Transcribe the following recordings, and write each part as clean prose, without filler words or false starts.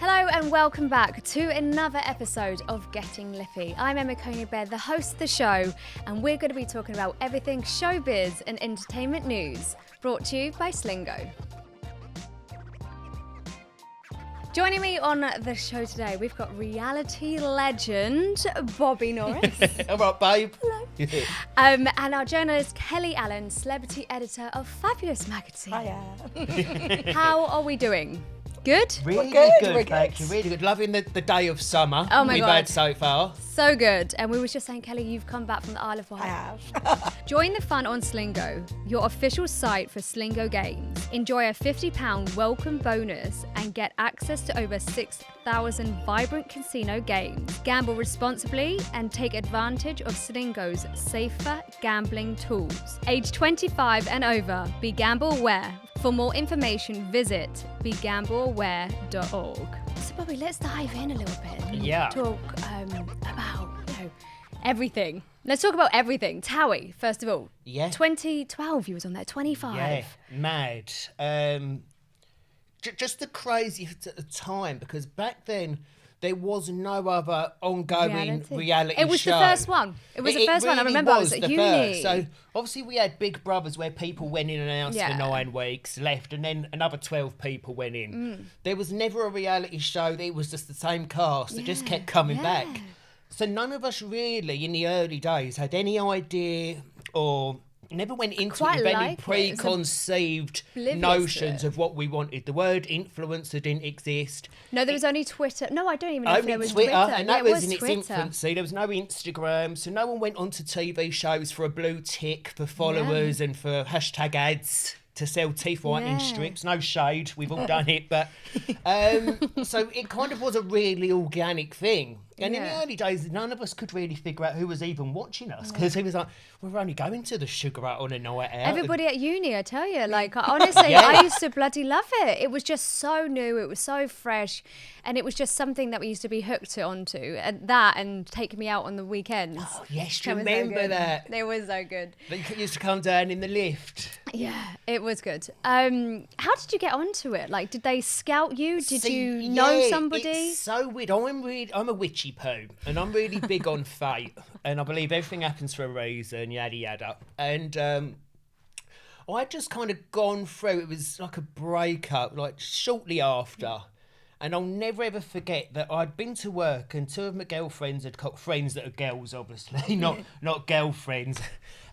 Hello and welcome back to another episode of Getting Lippy. I'm Emma Coney-Bear, the host of the show, and we're going to be talking about everything showbiz and entertainment news, brought to you by Slingo. Joining me on the show today, we've got reality legend Bobby Norris. All right, babe. Hello. And our journalist Kelly Allen, celebrity editor of Fabulous Magazine. Hiya. How are we doing? Good? Really good, good, thank you. Really good. Loving the day of summer Oh my we've God. had so far. So good. And we were just saying, Kelly, you've come back from the Isle of Wight. I have. Join the fun on Slingo, your official site for Slingo games. Enjoy a £50 welcome bonus and get access to over 6,000 vibrant casino games. Gamble responsibly and take advantage of Slingo's safer gambling tools. Age 25 and over, be gamble aware. For more information, visit begambleaware.org. So, Bobby, let's dive in a little bit and Yeah. talk about, everything. Let's talk about everything. Towie, first of all. Yeah. 2012, you was on there. 25. Yeah, mad. Just the craziest at the time, because back then there was no other ongoing reality show. It was the first one. It was the first one. I really remember I was was at the uni. first. So obviously we had Big Brothers where people went in and out Yeah. for 9 weeks, left, and then another 12 people went in. There was never a reality show. It was just the same cast that just kept coming back. So none of us really in the early days had any idea or never went into quite it with any like it. It's preconceived oblivious to notions it. of what we wanted. The word influencer didn't exist. No, there was only Twitter. No, I don't even know if Only there was Twitter, Twitter. and Yeah, that it was in its Twitter. infancy. There was no Instagram, so no one went onto TV shows for a blue tick, for followers, and for hashtag ads to sell teeth whitening Yeah. strips. No shade, we've all done it, but so it kind of was a really organic thing. And in the Yeah. early days, none of us could really figure out who was even watching us, because he was like, we're only going to the Sugar Hut on a night out. Everybody at uni, I tell you, like, honestly, Yeah. I used to bloody love it. It was just so new, it was so fresh, and it was just something that we used to be hooked onto. And that, and taking me out on the weekends. Oh, yes, That was so remember good. that. It was so good. They used to come down in the lift. Yeah, it was good. How did you get onto it? Like, did they scout you? Did See, you know yeah, somebody? It's so weird. I'm a witchy poo, and I'm really big on fate, and I believe everything happens for a reason, yada yada. And I'd just kind of gone through. It was like a breakup, like shortly after. And I'll never ever forget that I'd been to work and two of my girlfriends had got friends that are girls, obviously, not girlfriends.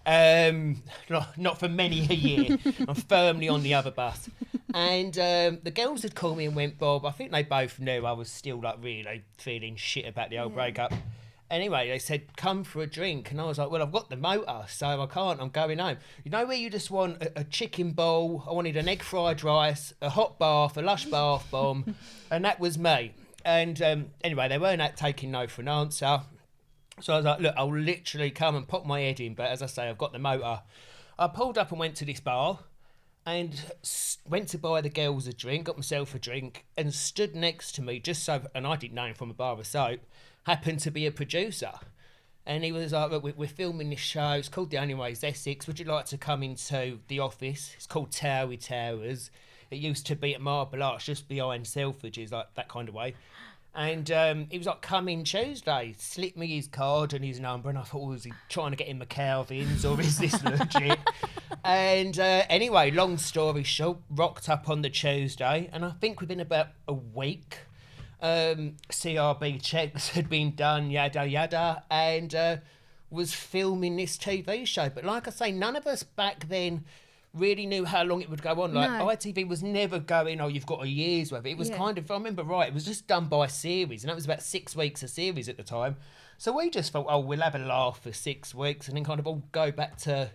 Not for many a year. I'm firmly on the other bus. And the girls had called me and went, Bob, I think they both knew I was still like really feeling shit about the old breakup. Anyway, they said, come for a drink. And I was like, well, I've got the motor, so I can't. I'm going home. You know where you just want a chicken bowl? I wanted an egg fried rice, a hot bath, a Lush bath bomb. And that was me. And anyway, they weren't taking no for an answer. So I was like, look, I'll literally come and pop my head in. But as I say, I've got the motor. I pulled up and went to this bar and went to buy the girls a drink, got myself a drink, and stood next to me just so, and I didn't know him from a bar of soap, happened to be a producer. And he was like, look, we're filming this show. It's called The Only Way is Essex. Would you like to come into the office? It's called Towie Towers. It used to be at Marble Arch, just behind Selfridges, like that kind of way. And he was like, come in Tuesday. Slipped me his card and his number. And I thought, was he trying to get in McCalvin's or is this legit? And anyway, long story short, rocked up on the Tuesday. And I think within about a week, CRB checks had been done, yada yada, and was filming this TV show. But like I say, none of us back then really knew how long it would go on. Like No. ITV was never going, oh, you've got a year's worth. It was kind of, if I remember right, it was just done by series, and that was about 6 weeks a series at the time. So we just thought, oh, we'll have a laugh for 6 weeks and then kind of all go back to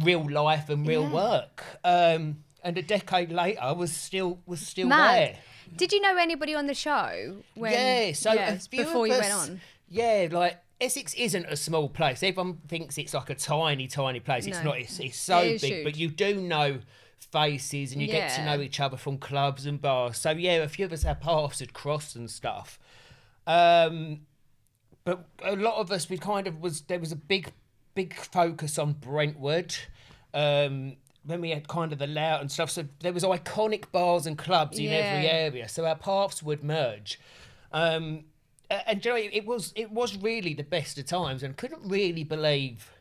real life and real work. And a decade later was still Mad. there. Did you know anybody on the show? When, Yeah, so a few before of you us, went on. Yeah, like Essex isn't a small place. Everyone thinks it's like a tiny place. It's No. not. It's so It is big, huge. but you do know faces and you get to Yeah. know each other from clubs and bars. So yeah, a few of us had paths had crossed and stuff. But a lot of us, there was a big focus on Brentwood. when we had kind of the layout and stuff, so there was iconic bars and clubs in every area, so our paths would merge. And you know, it was really the best of times, and couldn't really believe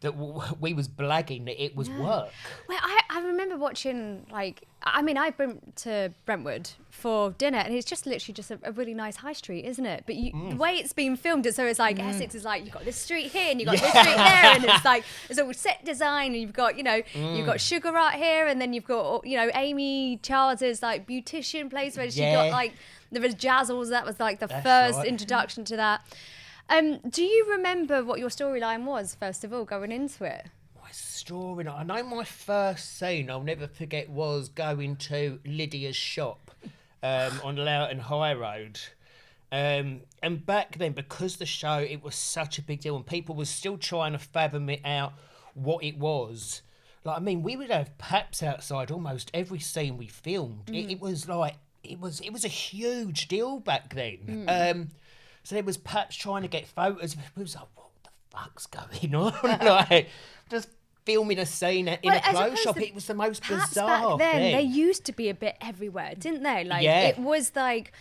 that we was blagging that it was work. Well, I remember watching, like, I mean, I've been to Brentwood for dinner, and it's just literally just a really nice high street, isn't it? But the way it's been filmed, so it's like Essex is like, you've got this street here and you've got this street there, and it's like, it's all set design, and you've got, you know, you've got Sugar Art here, and then you've got, you know, Amy Charles's like beautician place where she got like, there was Jazzles, that was like the first introduction to that. Do you remember what your storyline was, first of all, going into it? My story, I know my first scene, I'll never forget, was going to Lydia's shop on Loughton High Road. And back then, because the show, it was such a big deal, and people were still trying to fathom it out, what it was. Like, I mean, we would have paps outside almost every scene we filmed. It was like, it was a huge deal back then. So there was Paps trying to get photos. It was like, what the fuck's going on? Like, just filming a scene in a clothes shop. It was the most bizarre back then, thing. they used to be a bit everywhere, didn't they? Like, it was like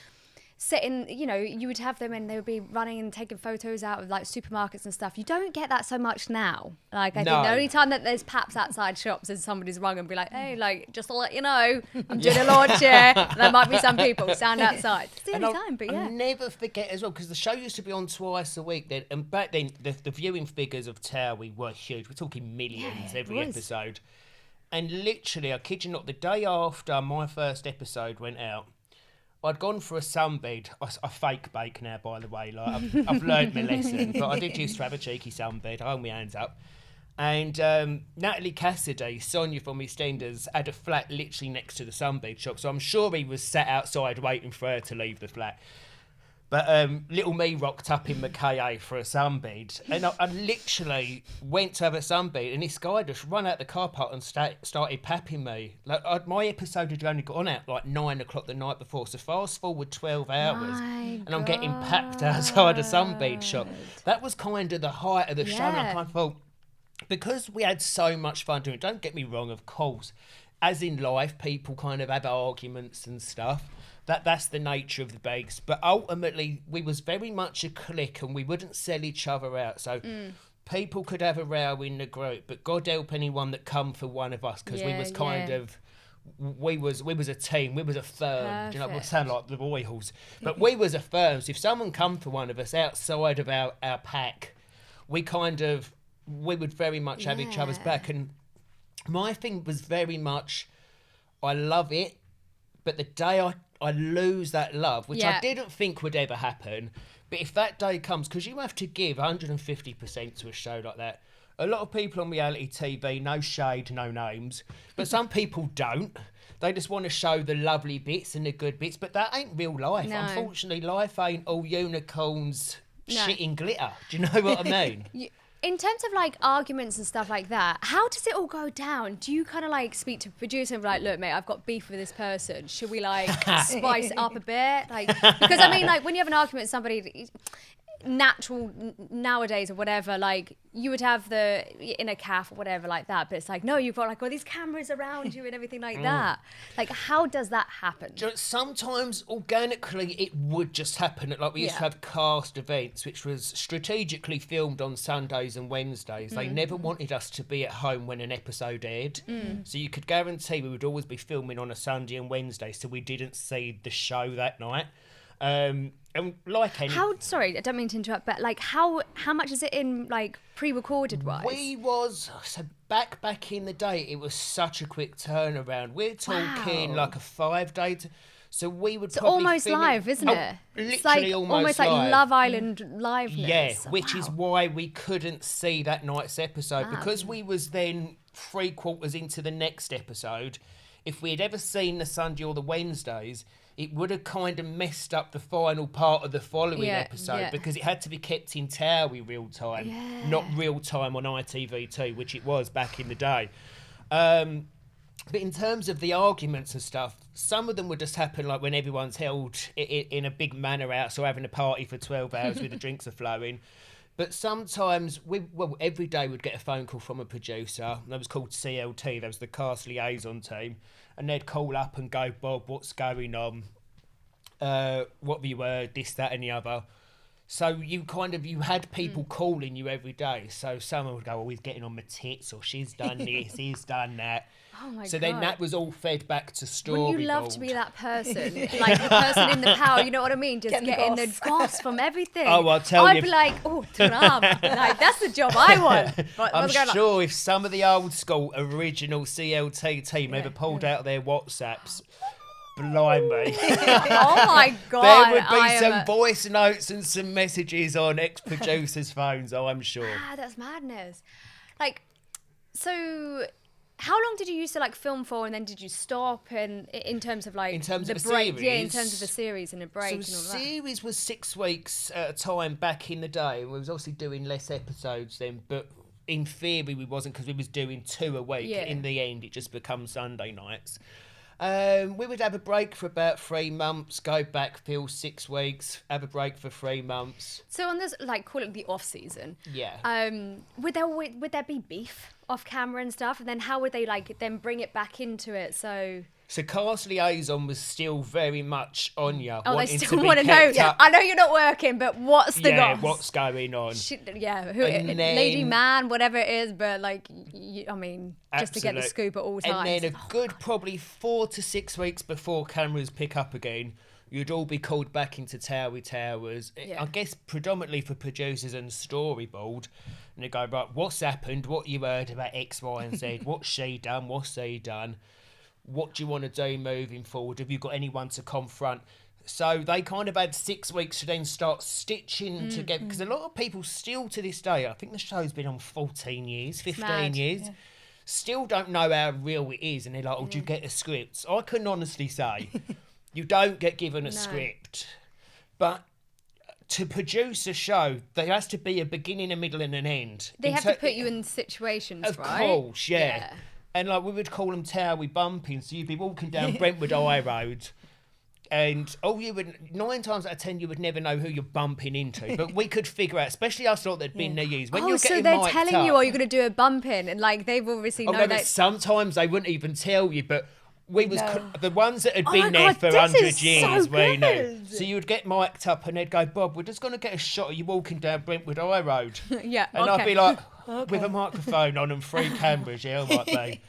setting, you know, you would have them and they would be running and taking photos out of like supermarkets and stuff. You don't get that so much now. Like, I think the only time that there's Paps outside shops is somebody's rung and be like, hey, like, just to let you know, I'm doing a launch here. And there might be some people stand outside. It's the only time, but yeah. I'll never forget as well, because the show used to be on twice a week then, and back then the viewing figures of Towie were huge. We're talking millions every episode. And literally, I kid you not, the day after my first episode went out, I'd gone for a sunbed. I fake bake now, by the way. Like, I've learned my lesson, but I did used to have a cheeky sunbed. I hold my hands up. And Natalie Cassidy, Sonia from EastEnders, had a flat literally next to the sunbed shop. So I'm sure he was sat outside waiting for her to leave the flat. But little me rocked up in Mackay for a sunbed, and I literally went to have a sunbed, and this guy just ran out the car park and started papping me. Like, my episode had only gone out like 9 o'clock the night before, so fast forward 12 hours, and I'm getting papped outside a sunbed shop. That was kind of the height of the show, and I kind of thought, because we had so much fun doing it, don't get me wrong, of course, as in life, people kind of have arguments and stuff. That's the nature of the bakes. But ultimately, we was very much a clique, and we wouldn't sell each other out. So people could have a row in the group, but God help anyone that come for one of us, because we was kind of, we was a team, we was a firm. Do you know, we sound like the Royals, but we was a firm. So if someone come for one of us outside of our pack, we would very much have each other's back. And my thing was very much, I love it, but the day I lose that love, which I didn't think would ever happen, but if that day comes, because you have to give 150% to a show like that. A lot of people on reality TV, no shade, no names, but some people don't. They just want to show the lovely bits and the good bits, but that ain't real life. No. Unfortunately, life ain't all unicorns shitting glitter. Do you know what I mean? In terms of like arguments and stuff like that, how does it all go down? Do you kind of like speak to producer and be like, look, mate, I've got beef with this person. Should we like spice it up a bit? Like, because I mean, like when you have an argument with somebody, natural nowadays or whatever, like you would have in a calf or whatever like that, but it's like, no, you've got like all these cameras around you and everything like that. Like, how does that happen? Sometimes organically it would just happen. Like we used to have cast events, which was strategically filmed on Sundays and Wednesdays. They never wanted us to be at home when an episode aired, so you could guarantee we would always be filming on a Sunday and Wednesday, so we didn't see the show that night. And like any... sorry, I don't mean to interrupt, but like how much is it in like pre-recorded wise? So back in the day, it was such a quick turnaround. We're talking like a 5-day. So we would probably almost live, isn't it? Literally it's like almost live. Like Love Island liveness. Yeah, which is why we couldn't see that night's episode, because we was then 3/4 into the next episode. If we had ever seen the Sunday or the Wednesdays, it would have kind of messed up the final part of the following episode, because it had to be kept in Towie real time, not real time on ITV2, which it was back in the day. But in terms of the arguments and stuff, some of them would just happen like when everyone's held in a big manor house or having a party for 12 hours with the drinks are flowing. But sometimes, every day we'd get a phone call from a producer. That was called CLT. That was the cast liaison team. And they'd call up and go, Bob, what's going on? What have you heard? This, that and the other. So you had people calling you every day. So someone would go, well, he's getting on my tits, or she's done this, he's done that. Oh my so God. then that was all fed back to storyboard. Wouldn't you love to be that person? Like the person in the power, you know what I mean? Just getting the goss from everything. Oh, I'll tell you. I'd be like, oh, Trump. Like, that's the job I want. But I'm sure if some of the old school original CLT team ever pulled out their WhatsApps, blimey. Oh my God. There would be some voice notes and some messages on ex-producers' phones, I'm sure. That's madness. Like, so how long did you used to like film for, and then did you stop? And in terms of like in terms the of break, series, yeah, in terms of the series and a break and all so that. series was 6 weeks at a time back in the day. We was obviously doing less episodes then, but in theory we wasn't, because we was doing 2 a week. Yeah. In the end, it just becomes Sunday nights. We would have a break for about 3 months, go back, fill 6 weeks, have a break for 3 months. So on this, like, call it the off season. Yeah. Would there be beef off camera and stuff? And then how would they like then bring it back into it? So cast liaison was still very much on you. oh, they wanting still to be want to know. kept up. I know you're not working, but what's the Yeah, goss? what's going on? Lady, then- man, whatever it is, but like, I mean, just to get the Absolute. scoop at all times. And then a good probably 4 to 6 weeks before cameras pick up again, you'd all be called back into Towie Towers. Yeah. I guess predominantly for producers and storyboard. And they go, right, what's happened? What you heard about X, Y and Z? What's she done? What's he done? What do you want to do moving forward? Have you got anyone to confront? So they kind of had 6 weeks to then start stitching together. Because a lot of people still to this day, I think the show's been on 14 years, 15 mad. years, still don't know how real it is. And they're like, oh, do you get a script? I can honestly say, you don't get given a script. But to produce a show, there has to be a beginning, a middle and an end. They have to put you in situations, Of right? course, yeah. And like we would call them Towie bumping, so you'd be walking down Brentwood High Road, and you would 9 times out of 10 you would never know who you're bumping into, but we could figure out, especially us lot that'd been there years. When you're so getting they're mic'd telling up, you, or you're going to do a bump in, and like they've obviously know that. Sometimes they wouldn't even tell you, but we was the ones that had Oh been my there God, for this 100 is so years. We know. good. So you would get mic'd up, and they'd go, Bob, we're just going to get a shot of you walking down Brentwood High Road. Yeah, And okay. I'd be like, with a microphone on and 3 cameras, yeah, I might be.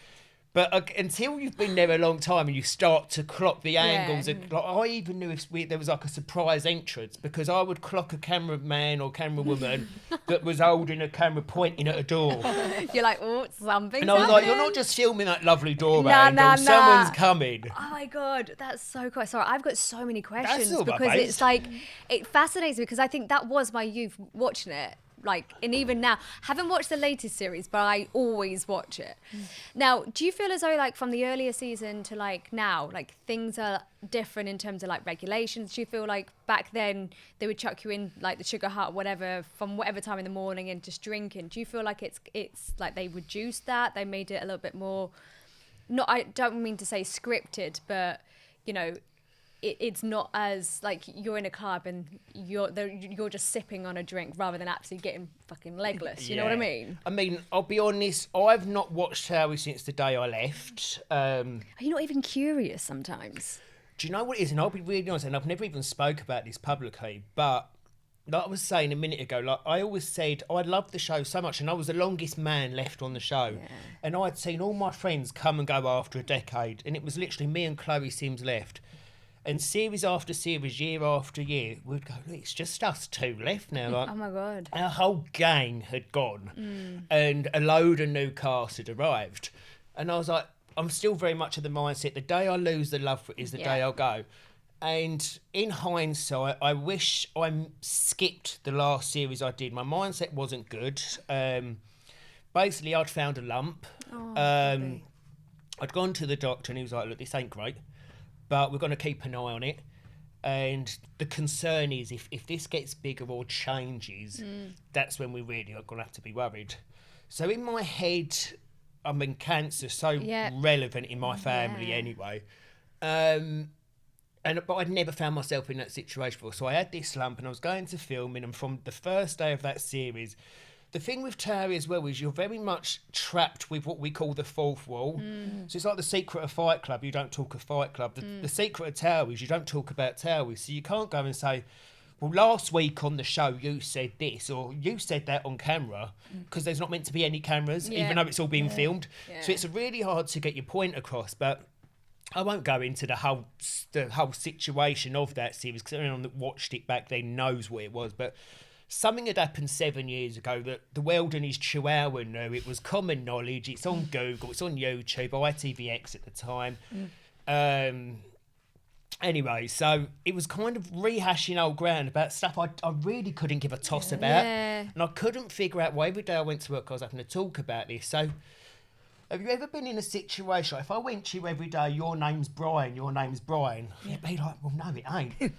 But until you've been there a long time and you start to clock the angles, and like, I even knew if there was like a surprise entrance, because I would clock a cameraman or camerawoman that was holding a camera pointing at a door. You're like, oh, something's And I was like, you're happening. not just filming that lovely door Nah, angle, nah, someone's nah. coming. Oh my God, that's so cool. Sorry, I've got so many questions all right, because babes. it's like, it fascinates me because I think that was my youth watching it. Like, and even now, haven't watched the latest series, but I always watch it. Now, do you feel as though like from the earlier season to like now, like things are different in terms of like regulations? Do you feel like back then they would chuck you in like the sugar hut, whatever, from whatever time in the morning and just drinking? Do you feel like it's like they reduced that, they made it a little bit more, not, I don't mean to say scripted, but you know, it's not as like you're in a club and you're just sipping on a drink rather than actually getting fucking legless. You know what I mean? I mean, I'll be honest, I've not watched Towie since the day I left. Are you not even curious sometimes? Do you know what it is? And I'll be really honest, and I've never even spoke about this publicly, but like I was saying a minute ago, like I always said, I loved the show so much, and I was the longest man left on the show. Yeah. And I'd seen all my friends come and go after a decade, and it was literally me and Chloe Sims left. And series after series, year after year, we'd go, look, it's just us 2 left now. Like, Oh my God. our whole gang had gone, and a load of new cast had arrived. And I was like, I'm still very much of the mindset, the day I lose the love for it is the day I'll go. And in hindsight, I wish I skipped the last series I did. My mindset wasn't good. Basically, I'd found a lump. I'd gone to the doctor and he was like, look, this ain't great, but we're going to keep an eye on it. And the concern is if this gets bigger or changes, that's when we really are going to have to be worried. So in my head, I mean, cancer's so relevant in my family anyway. but I'd never found myself in that situation before. So I had this slump, and I was going to filming, and from the first day of that series, the thing with Towie as well is you're very much trapped with what we call the fourth wall. So it's like the secret of Fight Club. You don't talk of Fight Club. The secret of Towie is you don't talk about Towie. So you can't go and say, well, last week on the show you said this, or you said that on camera, because there's not meant to be any cameras, even though it's all being filmed. So it's really hard to get your point across. But I won't go into the whole situation of that series, because everyone that watched it back then knows what it was. But something had happened 7 years ago that the world and his chihuahua knew. It was common knowledge. It's on Google. It's on YouTube. ITVX at the time. Anyway, so it was kind of rehashing old ground about stuff I really couldn't give a toss about. And I couldn't figure out why every day I went to work I was having to talk about this. So have you ever been in a situation, like if I went to you every day, your name's Brian, you'd be like, well, no, it ain't.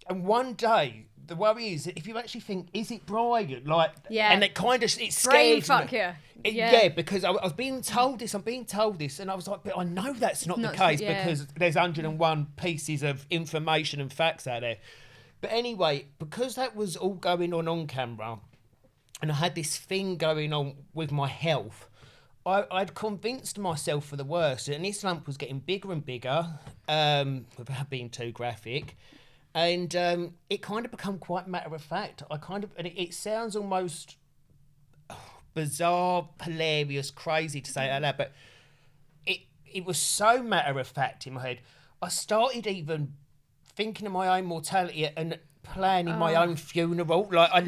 And one day, the worry is that if you actually think, is it Brian? Like, and it kind of, it Brain scared fuck me. you. Because I was being told this, and I was like, but I know that's not the case because there's 101 pieces of information and facts out there. But anyway, because that was all going on camera, and I had this thing going on with my health, I'd convinced myself for the worst, and this lump was getting bigger and bigger, without being too graphic. And it kind of become quite matter of fact. And it sounds almost bizarre, hilarious, crazy to say it out loud, but it was so matter of fact in my head. I started even thinking of my own mortality and planning my own funeral. Like I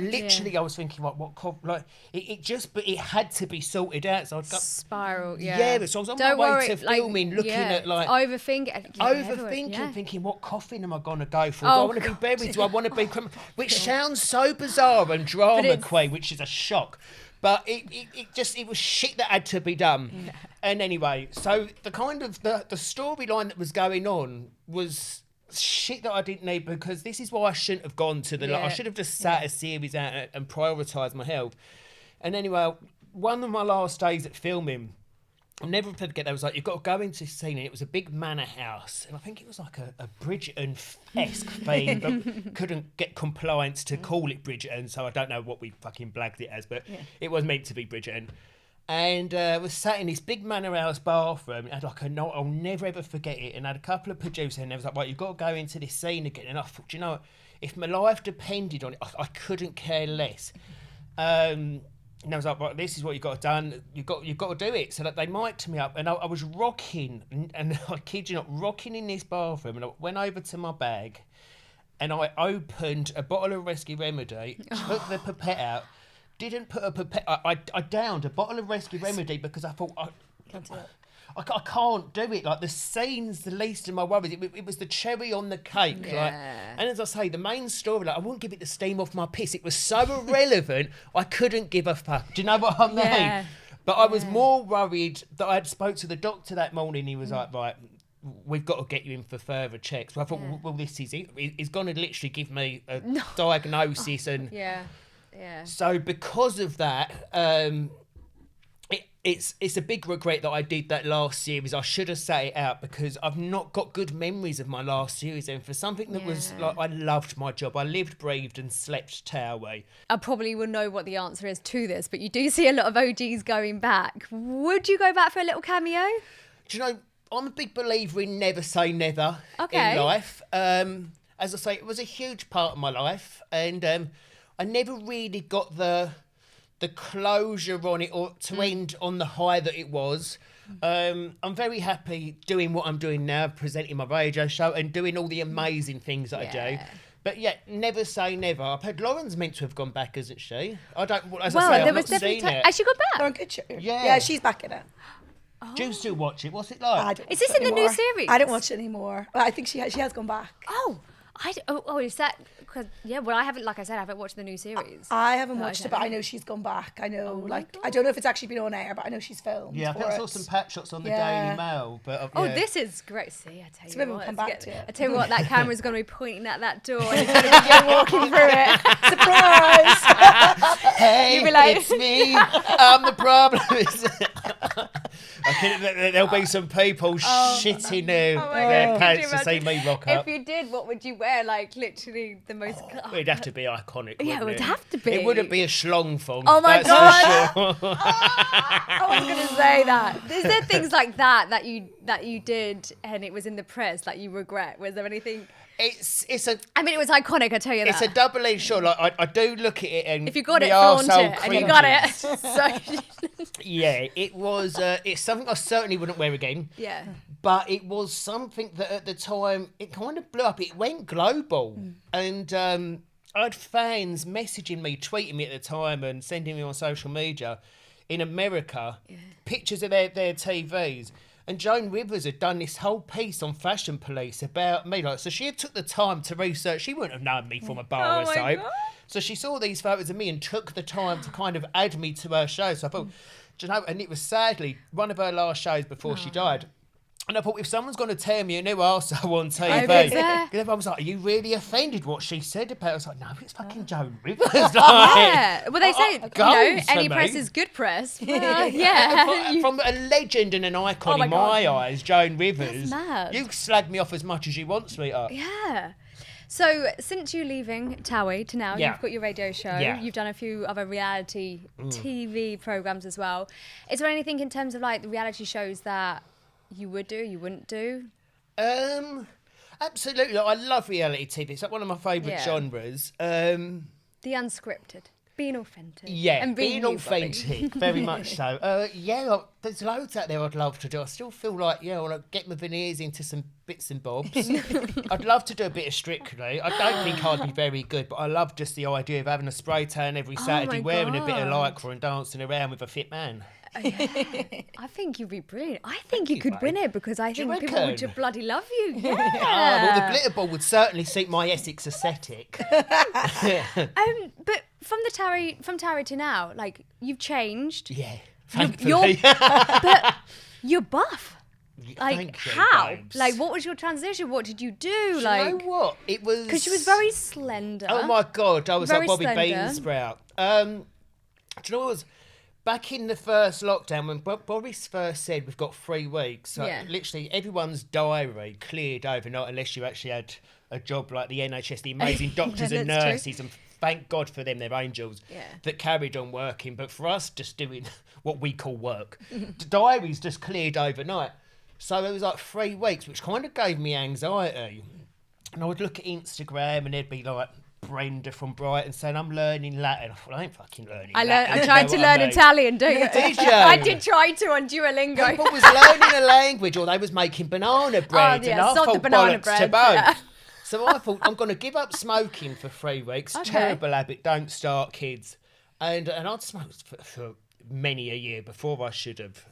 was thinking, like it had to be sorted out. So I'd go spiral. So I was on my way to filming, looking at like overthinking, thinking, what coffin am I going to go for? Do I want to be buried? Do I want to be cremated? Which sounds so bizarre and drama queen, which is a shock. But it was shit that had to be done. And anyway, so the kind of the storyline that was going on was shit that I didn't need, because this is why I shouldn't have gone to the I should have just sat a series out and prioritised my health. And anyway, one of my last days at filming, I'll never forget, there was like, you've got to go into this scene, and it was a big manor house, and I think it was like a Bridgerton-esque theme, but couldn't get compliance to call it Bridgerton, so I don't know what we fucking blagged it as, but it was meant to be Bridgerton. And was sat in this big manor house bathroom, and had like I'll never ever forget it, and had a couple of producers, and they was like, right, you've got to go into this scene again. And I thought, you know what, if my life depended on it, I couldn't care less. And I was like, right, this is what you've got to done. You've got to do it. So that they mic'd me up, and I was rocking, and I kid you not, rocking in this bathroom, and I went over to my bag, and I opened a bottle of Rescue Remedy, took the pipette out. Didn't put a pipette. I downed a bottle of Rescue Remedy because I thought I can't do it. Like the scene's the least of my worries. It was the cherry on the cake. Like, and as I say, the main story, like I wouldn't give it the steam off my piss. It was so irrelevant. I couldn't give a fuck. Do you know what I mean? But I was more worried that I had spoke to the doctor that morning. He was like, right, we've got to get you in for further checks. So I thought, well, this is it. He's going to literally give me a diagnosis and. So because of that, it's a big regret that I did that last series. I should have sat it out, because I've not got good memories of my last series. And for something that was like, I loved my job. I lived, breathed and slept Towie. I probably will know what the answer is to this, but you do see a lot of OGs going back. Would you go back for a little cameo? Do you know, I'm a big believer in never say never in life. As I say, it was a huge part of my life, and I never really got the closure on it, or to end on the high that it was. I'm very happy doing what I'm doing now, presenting my radio show and doing all the amazing things that I do. But never say never. I've heard Lauren's meant to have gone back, isn't she? I don't. As I say, I've not seen it. Has she gone back? Lauren good show. Yeah, she's back in it. Do you still watch it? What's it like? Is this in the new series? I don't watch it anymore. Well, I think she has gone back. Is that? Cause, I haven't. Like I said, I haven't watched the new series. I haven't watched it, but I know she's gone back. I know, I don't know if it's actually been on air, but I know she's filmed. Yeah, I think I saw some patch shots on the Daily Mail. But this is great. See, I tell you maybe what, we'll come back to it. I tell you what, that camera's going to be pointing at that door, and it's going to be you walking through it. Surprise! Hey, You'll be like, it's me. I'm the problem. There'll be some people shitting their pants to see me rock up. If you did, what would you wear? Like literally the most. It'd have to be iconic. Yeah, it would have to be. It wouldn't be a schlong thong. Oh my that's God. for sure. I was going to say that. Is there things like that you did and it was in the press that you regret? Was there anything? It's a. I mean, it was iconic. I tell you that. It's a double-edged shot. Like I do look at it, and if you got it, my flaunt arsehole it, and you got it. cringes. So Yeah, it was. It's something I certainly wouldn't wear again. yeah. But it was something that at the time it kind of blew up. It went global, and I had fans messaging me, tweeting me at the time, and sending me on social media in America pictures of their TVs. And Joan Rivers had done this whole piece on Fashion Police about me. Like, so she had took the time to research. She wouldn't have known me from a bar or my soap. God. So she saw these photos of me and took the time to kind of add me to her show. So I thought, do you know, and it was sadly one of her last shows before she died. And I thought, if someone's going to tear me a new arsehole on TV, because everyone was like, are you really offended what she said about it? I was like, no, it's fucking Joan Rivers. Like, Yeah. Well, they say, gold for any me. press is good press. Well, yeah. From a legend and an icon in my eyes, Joan Rivers, That's mad. you slag me off as much as you want, sweetheart. Yeah. So since you leaving Towie to now, Yeah. you've got your radio show. Yeah. You've done a few other reality TV programs as well. Is there anything in terms of like the reality shows that you would do, you wouldn't do? Absolutely. Like, I love reality TV. It's like one of my favourite genres. The unscripted, being authentic. Yeah, and being you, authentic, very much so. Like, there's loads out there I'd love to do. I still feel like, I want to get my veneers into some bits and bobs. I'd love to do a bit of Strictly. I don't think I'd be very good, but I love just the idea of having a spray tan every Saturday, wearing a bit of lycra and dancing around with a fit man. I think you'd be brilliant. I think you could mate. win it because I think people would just bloody love you. Yeah. Well, the glitter ball would certainly suit my Essex aesthetic. But from Towie to now, like you've changed. Yeah, You're, thankfully. but you're buff. Like Thank you, how? babes. Like what was your transition? What did you do? Do Like you know what? It was... because she was very slender. Oh my God, I was Very like Bobby slender. Beansprout. Do you know what it was? Back in the first lockdown, when Boris first said we've got 3 weeks, like, literally everyone's diary cleared overnight unless you actually had a job like the NHS, the amazing doctors and That's true. nurses, and thank God for them, they're angels, that carried on working. But for us, just doing what we call work, the diaries just cleared overnight. So it was like 3 weeks, which kind of gave me anxiety. And I would look at Instagram and there'd be like Brenda from Brighton saying, I'm learning Latin. I thought, I ain't fucking learning Latin. I tried to learn Italian, don't you? Did you? I did try to on Duolingo. People was learning a language, or they was making banana bread. yeah, and I sod the thought banana bollocks bread, to both. yeah. So I thought, I'm going to give up smoking for 3 weeks. Okay. Terrible habit, don't start, kids. And I'd smoked for many a year before I should have.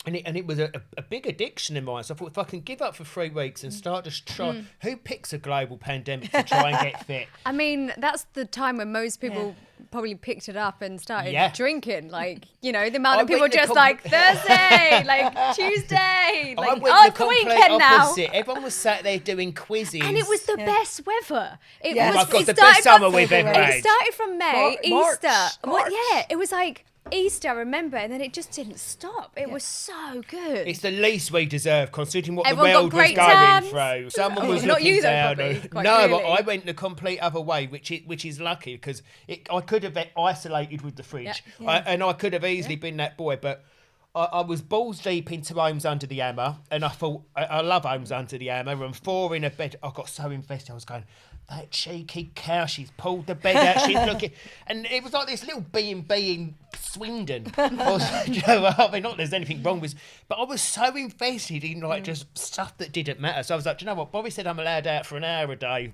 And it was a big addiction in mine. So I thought, if I can give up for 3 weeks and start to try... Who picks a global pandemic to try and get fit? I mean, that's the time when most people probably picked it up and started drinking. Like, the amount of people just like Thursday, like Tuesday, like, it's the weekend now. Everyone was sat there doing quizzes. And it was the best weather. It Oh was, my God, it the started best summer from- we've ever had. It started from May, March. Easter. Well, yeah, it was like Easter, I remember, and then it just didn't stop. It was so good. It's the least we deserve, considering what Everyone the got world was great going tans. through. Someone was Not looking you though, down. probably, quite No, but clearly. I went the complete other way, which is lucky because I could have been isolated with the fridge, and I could have easily been that boy, but. I was balls deep into Homes Under the Hammer, and I thought, I love Homes Under the Hammer, and 4 in a bed, I got so invested, I was going, that cheeky cow, she's pulled the bed out, she's looking, and it was like this little B&B in Swindon. I mean, not that there's anything wrong with, but I was so invested in like just stuff that didn't matter. So I was like, do you know what, Bobby said I'm allowed out for an hour a day.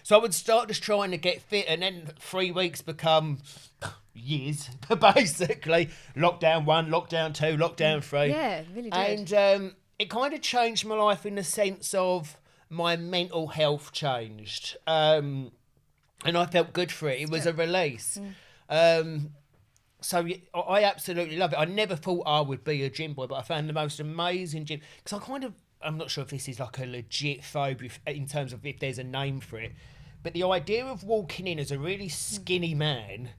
So I would start just trying to get fit, and then 3 weeks become years, basically. Lockdown 1, lockdown 2, lockdown 3. Yeah, it really did. And it kind of changed my life in the sense of my mental health changed. And I felt good for it. It was a release. So I absolutely love it. I never thought I would be a gym boy, but I found the most amazing gym. Because I'm not sure if this is like a legit phobia in terms of if there's a name for it. But the idea of walking in as a really skinny man,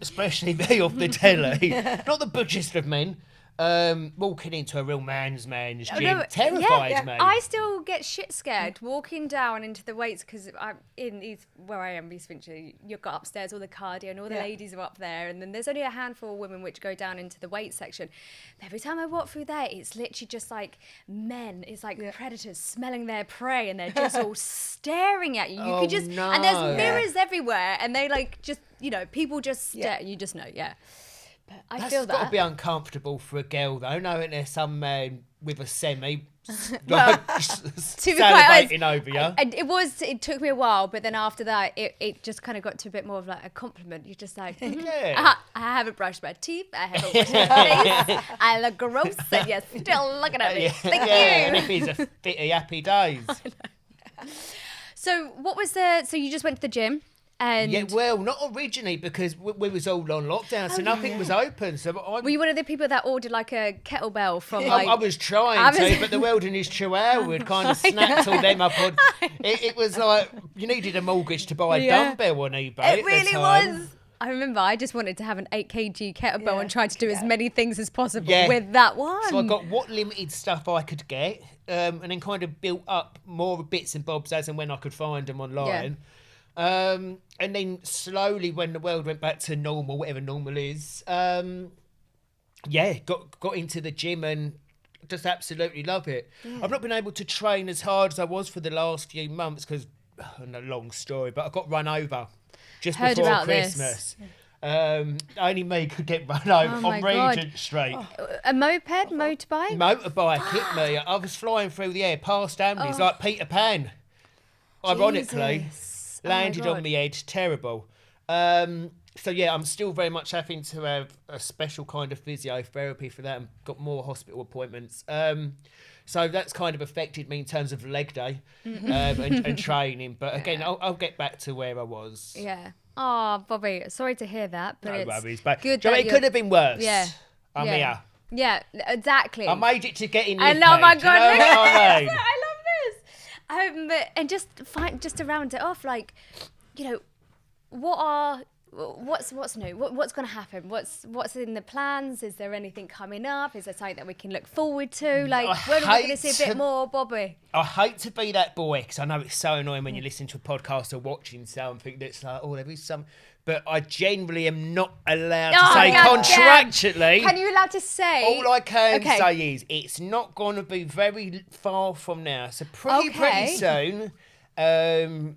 especially me off the telly, not the butchest of men, walking into a real man's gym terrifies me. I still get shit scared walking down into the weights because I'm in where I am, East Finchley. You've got upstairs all the cardio and all the ladies are up there, and then there's only a handful of women which go down into the weight section. But every time I walk through there, it's literally just like men. It's like predators smelling their prey, and they're just all staring at you. You could just and there's mirrors everywhere, and they like just people just stare. You just know, But I feel That's got to be uncomfortable for a girl, though, knowing there's some man with a semi salivating over you. And it took me a while, but then after that, it just kind of got to a bit more of like a compliment. You're just like, I haven't brushed my teeth, I haven't washed my face, I look gross, and you're still looking at me. Thank you. And if he's a fitty, happy days. So so you just went to the gym? And well, not originally because we was all on lockdown, so nothing was open. So were you one of the people that ordered like a kettlebell from I was trying to, but the wilderness chihuahua would kind of snapped all them up on. It was like you needed a mortgage to buy a dumbbell on eBay. It really was. I remember I just wanted to have an 8 kg kettlebell and try to do as many things as possible with that one. So I got what limited stuff I could get, and then kind of built up more bits and bobs as and when I could find them online. And then slowly, when the world went back to normal, whatever normal is, got into the gym and just absolutely love it. I've not been able to train as hard as I was for the last few months because, a long story, but I got run over just before Christmas. Only me could get run over on Regent Street. A moped, motorbike? Motorbike hit me. I was flying through the air past ambulance like Peter Pan. Ironically. Landed on my head, terrible. So I'm still very much having to have a special kind of physiotherapy for that and got more hospital appointments. So that's kind of affected me in terms of leg day and training. But again, I'll get back to where I was. Yeah. Oh, Bobby, sorry to hear that, but it's worries, but good that it could have been worse. Yeah. I'm here. Yeah, exactly. I made it to get in. I know, my God. You know what I mean? I love this. And just to round it off, like, what's new? What's going to happen? What's in the plans? Is there anything coming up? Is there something that we can look forward to? Like, when are we going to see a bit more, Bobby? I hate to be that boy because I know it's so annoying when you listen to a podcast or watching something that's like, there is some. But I generally am not allowed to say contractually. Can you allowed to say? All I can say is it's not going to be very far from now. So pretty soon, TV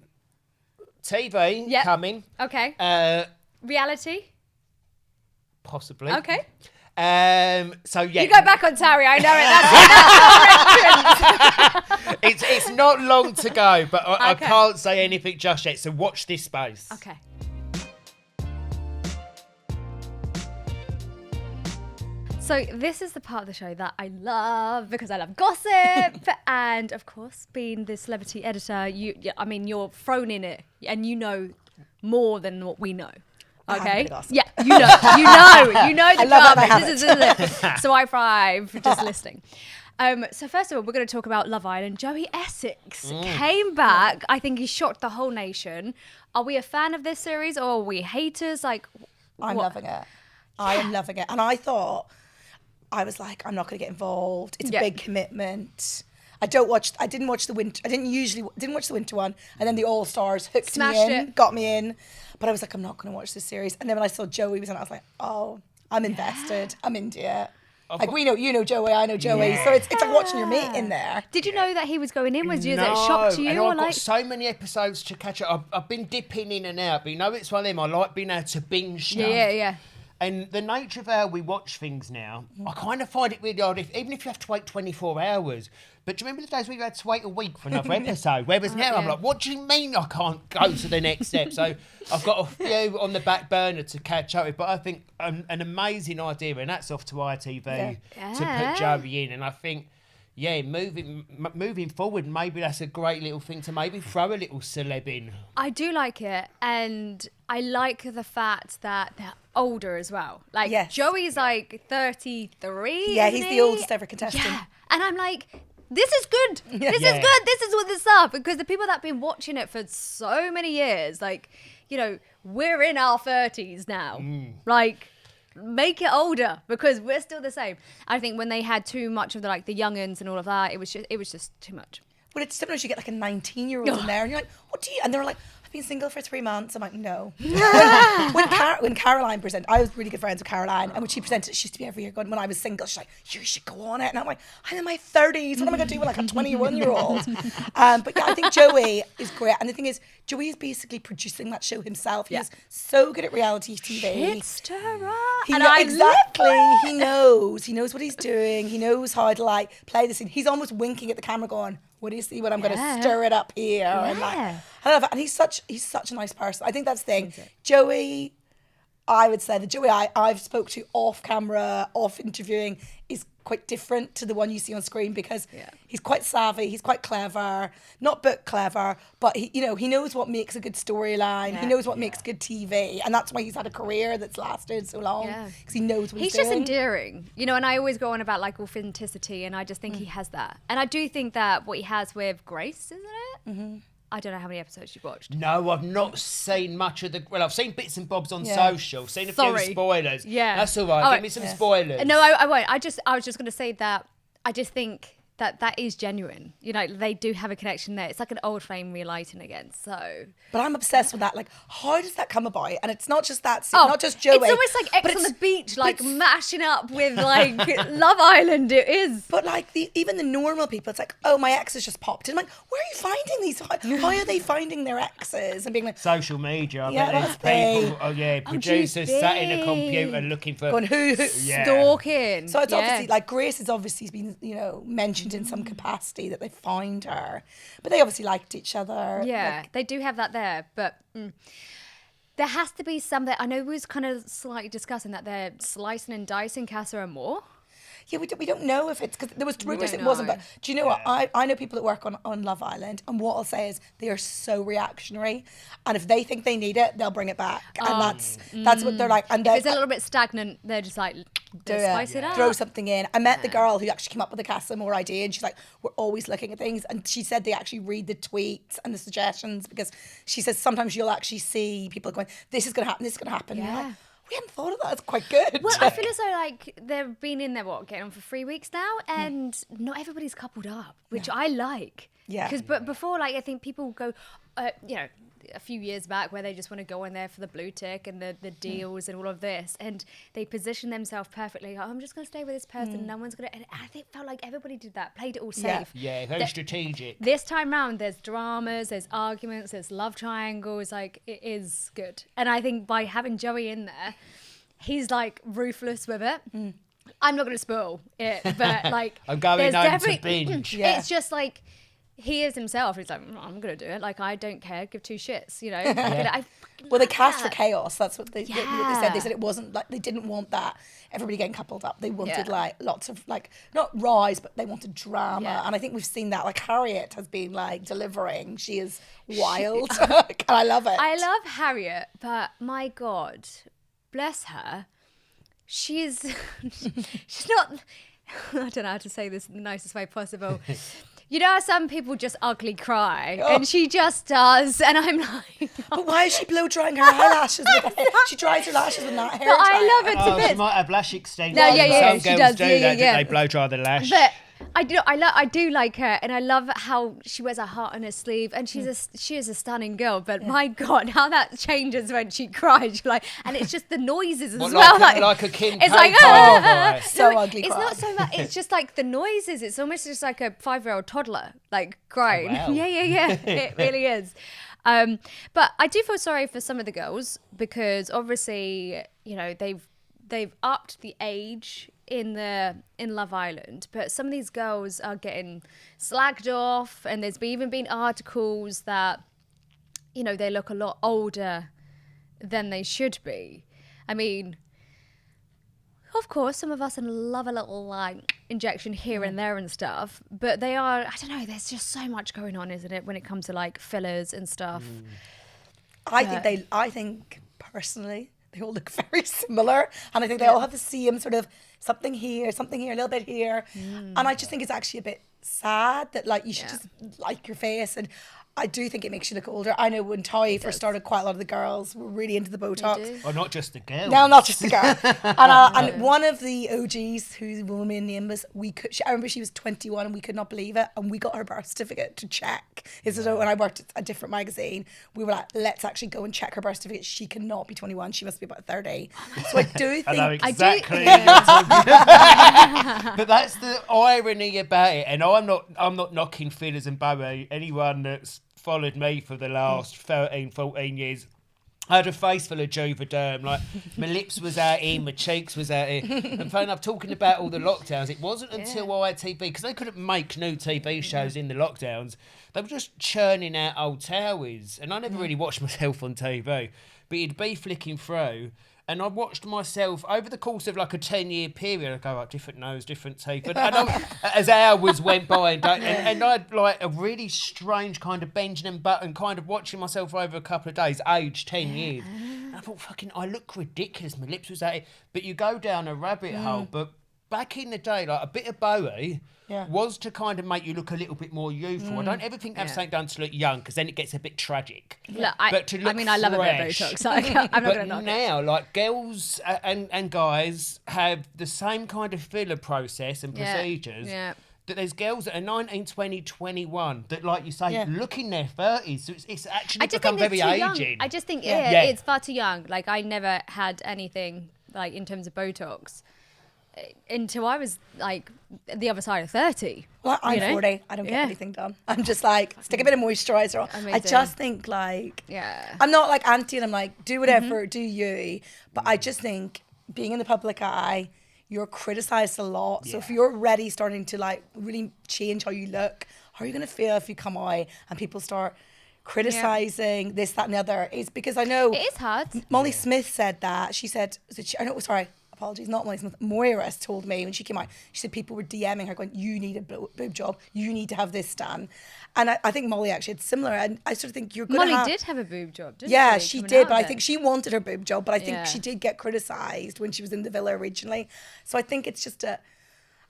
coming. Okay. Reality? Possibly. Okay. So you go back on Terry. I know it. That's It's not long to go, but I can't say anything just yet. So watch this space. Okay. So this is the part of the show that I love because I love gossip and, of course, being the celebrity editor, you're thrown in it and you know more than what we know. Okay? Yeah, you know the drama. So I thrive for just listening. So first of all, we're going to talk about Love Island. Joey Essex came back. I think he shocked the whole nation. Are we a fan of this series or are we haters? Like, I'm loving it. I am loving it. And I was like, I'm not going to get involved. It's a big commitment. I didn't watch the winter one, and then the All Stars hooked me in, got me in. But I was like, I'm not going to watch this series. And then when I saw Joey was on, I was like, oh, I'm invested. I'm into it. Like you know Joey, I know Joey, so it's like watching your mate in there. Did you know that he was going in? Was it a shock to you? And I've got so many episodes to catch up. I've been dipping in and out, but it's one of them. I like being able to binge stuff. Yeah. And the nature of how we watch things now, I kind of find it really odd, even if you have to wait 24 hours. But do you remember the days we had to wait a week for another episode? Whereas now I'm like, what do you mean I can't go to the next step? So I've got a few on the back burner to catch up with. But I think an amazing idea, and that's off to ITV to put Joey in. And I think, moving forward, maybe that's a great little thing to maybe throw a little celeb in. I do like it, and I like the fact that they're older as well. Like Joey's like 33. Yeah, he's the oldest ever contestant. Yeah. And I'm like, this is good. This is Yeah. good. This is what this up. Because the people that have been watching it for so many years, like, you know, we're in our 30s now. Like, make it older because we're still the same. I think when they had too much of the like the young'uns and all of that, it was just too much. Well, it's sometimes you get like a 19-year-old in there and you're like, what do you, and they're like, I've been single for 3 months. I'm like, no. when Caroline presented, I was really good friends with Caroline, and when she presented, she used to be every year going, when I was single, she's like, you should go on it. And I'm like, I'm in my 30s. What am I going to do with like a 21-year-old? But yeah, I think Joey is great. And the thing is, Joey is basically producing that show himself. He's so good at reality TV. Hipster. Exactly. He knows what he's doing. He knows how to like play the scene. He's almost winking at the camera going, what do you see when I'm going to stir it up here? And like, I love it. And he's such a nice person. I think that's the thing. Joey, I would say the Joey I've spoke to off camera, off interviewing is quite different to the one you see on screen because he's quite savvy, he's quite clever, not book clever, but he knows what makes a good storyline, he knows what makes good TV, and that's why he's had a career that's lasted so long because he knows what he's doing. Just endearing, you know, and I always go on about like authenticity, and I just think he has that, and I do think that what he has with Grace, isn't it? Mm-hmm. I don't know how many episodes you've watched. No, I've not seen much of the... Well, I've seen bits and bobs on social. Seen a few spoilers. Yeah. That's all right. Give me some spoilers. No, I won't. I was just going to say that I just think that is genuine. You know, they do have a connection there. It's like an old flame relighting again. So... But I'm obsessed with that. Like, how does that come about? And it's not just that, not just Joey. It's almost like X on the beach, like mashing up with like Love Island. It is. But like even the normal people, it's like, oh, my ex has just popped in. I'm like, where are you finding these? How are they finding their exes? And being like, social media. I Yeah, bet that's there's people. Producers sat in a computer looking for. going, who stalking. So it's obviously like Grace has obviously been, mentioned in some capacity that they find her, but they obviously liked each other. Yeah, they do have that there, but there has to be something. I know we was kind of slightly discussing that they're slicing and dicing Casa and more. Yeah, we don't know if it's because there was rumours it wasn't. But do you know what? I know people that work on Love Island, and what I'll say is they are so reactionary, and if they think they need it, they'll bring it back, and that's what they're like. And if it's a little bit stagnant, they're just like spice it up, throw something in. I met the girl who actually came up with the Casa More idea, and she's like, we're always looking at things, and she said they actually read the tweets and the suggestions because she says sometimes you'll actually see people going, this is going to happen, this is going to happen. Yeah. Like, we hadn't thought of that. It's quite good. Well, I feel as though like they've been in there getting on for 3 weeks now, and not everybody's coupled up, which I like. Yeah. Because before, like I think people go, a few years back where they just want to go in there for the blue tick and the deals and all of this, and they position themselves perfectly. Like, I'm just going to stay with this person. No one's going to. And I think felt like everybody did that, played it all safe. Yeah, very strategic. This time round, there's dramas, there's arguments, there's love triangles. Like, it is good. And I think by having Joey in there, he's like ruthless with it. I'm not going to spoil it, but like, I'm going home to binge. It's just like. He is himself. He's like, I'm going to do it. Like, I don't care. Give two shits, you know. Well, they cast for chaos. That's what they said. They said it wasn't like they didn't want that everybody getting coupled up. They wanted like lots of like not rise, but they wanted drama. Yeah. And I think we've seen that. Like Harriet has been like delivering. She is wild, and I love it. I love Harriet, but my God, bless her. She's not. I don't know how to say this in the nicest way possible. You know how some people just ugly cry, and she just does, and I'm like... But why is she blow drying her eyelashes? She dries her lashes with that hair dryer. I love it to bits. She might have lash extensions. No, Some she girls does. do Yeah. They blow dry the lash. But I do like her, and I love how she wears her heart on her sleeve, and she is a stunning girl. But my God, how that changes when she cries! You're like, and it's just the noises as well. Like a Kim it's K. like so ugly. It's not so much. It's just like the noises. It's almost just like a 5-year-old toddler like crying. Oh, wow. Yeah. It really is. But I do feel sorry for some of the girls because obviously, you know, they've upped the age in Love Island, but some of these girls are getting slagged off, and there's even been articles that, you know, they look a lot older than they should be. I mean, of course, some of us love a little like injection here and there and stuff, but they are, I don't know, there's just so much going on, isn't it, when it comes to like fillers and stuff. I think personally they all look very similar, and I think they all have the same sort of something here, a little bit here, and I just think it's actually a bit sad that like you should just like your face, and I do think it makes you look older. I know when Ty first started, quite a lot of the girls were really into the Botox. Or not just the girls. No, not just the girl. And one of the OGs, whose woman name was, I remember she was 21 and we could not believe it. And we got her birth certificate to check. So when I worked at a different magazine, we were like, let's actually go and check her birth certificate. She cannot be 21. She must be about 30. So I do think... I know exactly. But that's the irony about it. And I'm not knocking Fillers and Bowie. Anyone that's followed me for the last 13, 14 years, I had a face full of Juvederm. Like, my lips was out here, my cheeks was out here. And funny enough, talking about all the lockdowns, it wasn't until ITV, because they couldn't make new TV shows in the lockdowns, they were just churning out old towers. And I never really watched myself on TV, but you'd be flicking through, and I watched myself over the course of like a 10-year period. I go, like, different nose, different teeth. And as hours went by, and I had like a really strange kind of Benjamin Button kind of watching myself over a couple of days, aged 10 years. And I thought, fucking, I look ridiculous. My lips was out here. But you go down a rabbit hole. But back in the day, like a bit of Bowie was to kind of make you look a little bit more youthful. I don't ever think have something done to look young, because then it gets a bit tragic. Look, but to look I love a bit of fresh. Botox. So I'm not going to knock it. Now, like, girls and guys have the same kind of filler process and procedures. Yeah. That there's girls that are 19, 20, 21 that, like you say, look in their 30s. So it's actually become very aging. I just think it's far too young. Like, I never had anything like in terms of Botox until I was like the other side of 30. Well, I'm 40. I don't get anything done. I'm just like, stick a bit of moisturiser on. Amazing. I just think like, I'm not like anti, and I'm like, do whatever, do you. But I just think being in the public eye, you're criticised a lot. So if you're already starting to like really change how you look, how are you going to feel if you come out and people start criticising this, that and the other? Is because I know... It is hard. Molly Smith said that. She said, apologies, not Molly Smith, Moira told me when she came out, she said people were DMing her going, you need a boob job, you need to have this done. And I think Molly actually had similar, and I sort of think you're going to Molly did have a boob job, didn't she? She did, but I think she wanted her boob job, but I think she did get criticised when she was in the Villa originally. So I think it's just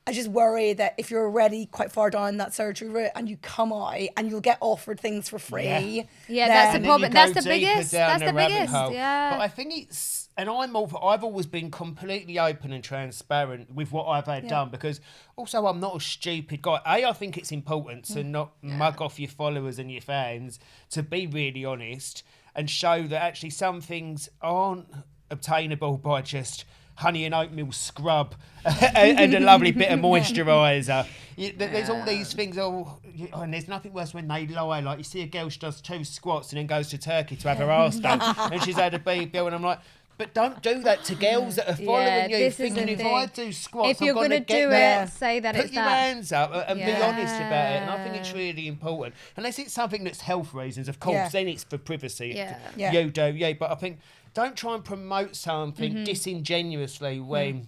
I just worry that if you're already quite far down that surgery route and you come out and you'll get offered things for free. Yeah, that's the problem. That's the biggest. That's the biggest. Yeah. But I think it's, and I've always been completely open and transparent with what I've had done, because also I'm not a stupid guy. I think it's important to not mug off your followers and your fans, to be really honest and show that actually some things aren't obtainable by just honey and oatmeal scrub and a lovely bit of moisturiser. There's all these things, and there's nothing worse when they lie. Like, you see a girl, she does 2 squats and then goes to Turkey to have her arse done, and she's had a baby, and I'm like, but don't do that to girls that are following you, thinking if I do squats, if you're going to do it, say that it's that. Put your hands up and be honest about it. And I think it's really important. Unless it's something that's health reasons, of course, then it's for privacy. You do, but I think don't try and promote something disingenuously when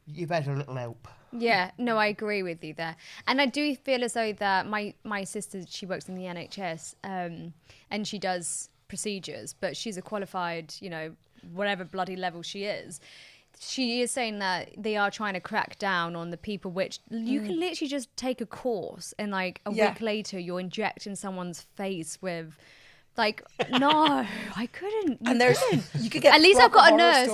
you've had a little help. Yeah, no, I agree with you there. And I do feel as though that my sister, she works in the NHS, and she does procedures, but she's a qualified, whatever bloody level she is. She is saying that they are trying to crack down on the people which you can literally just take a course and like a week later you're injecting someone's face with, like, no, I couldn't. You could get at least I've got a nurse.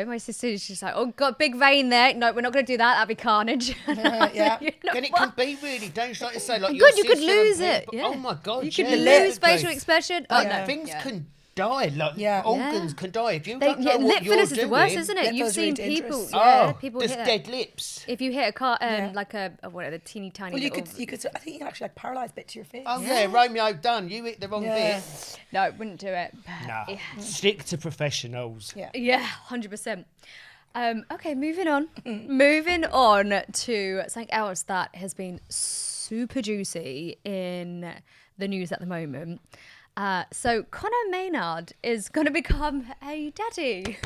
My sister's just like, oh, got big vein there. No, we're not going to do that. That'd be carnage. And it can be really dangerous. Like you say, like, good, you could lose it. Oh my God, you could lose facial expression. Things can die. Like, organs can die if you don't know lip what you're fillers doing. is the worst, isn't it? That You've seen really people. People there's hit dead lips. If you hit a car, like a teeny tiny. Well, you could. I think you can actually like paralyse bit to your face. Oh yeah, Romeo done. You hit the wrong bit. No, wouldn't do it. No, stick to professionals. Yeah, 100%. Okay, moving on. Moving on to something else that has been super juicy in the news at the moment. So Conor Maynard is going to become a daddy.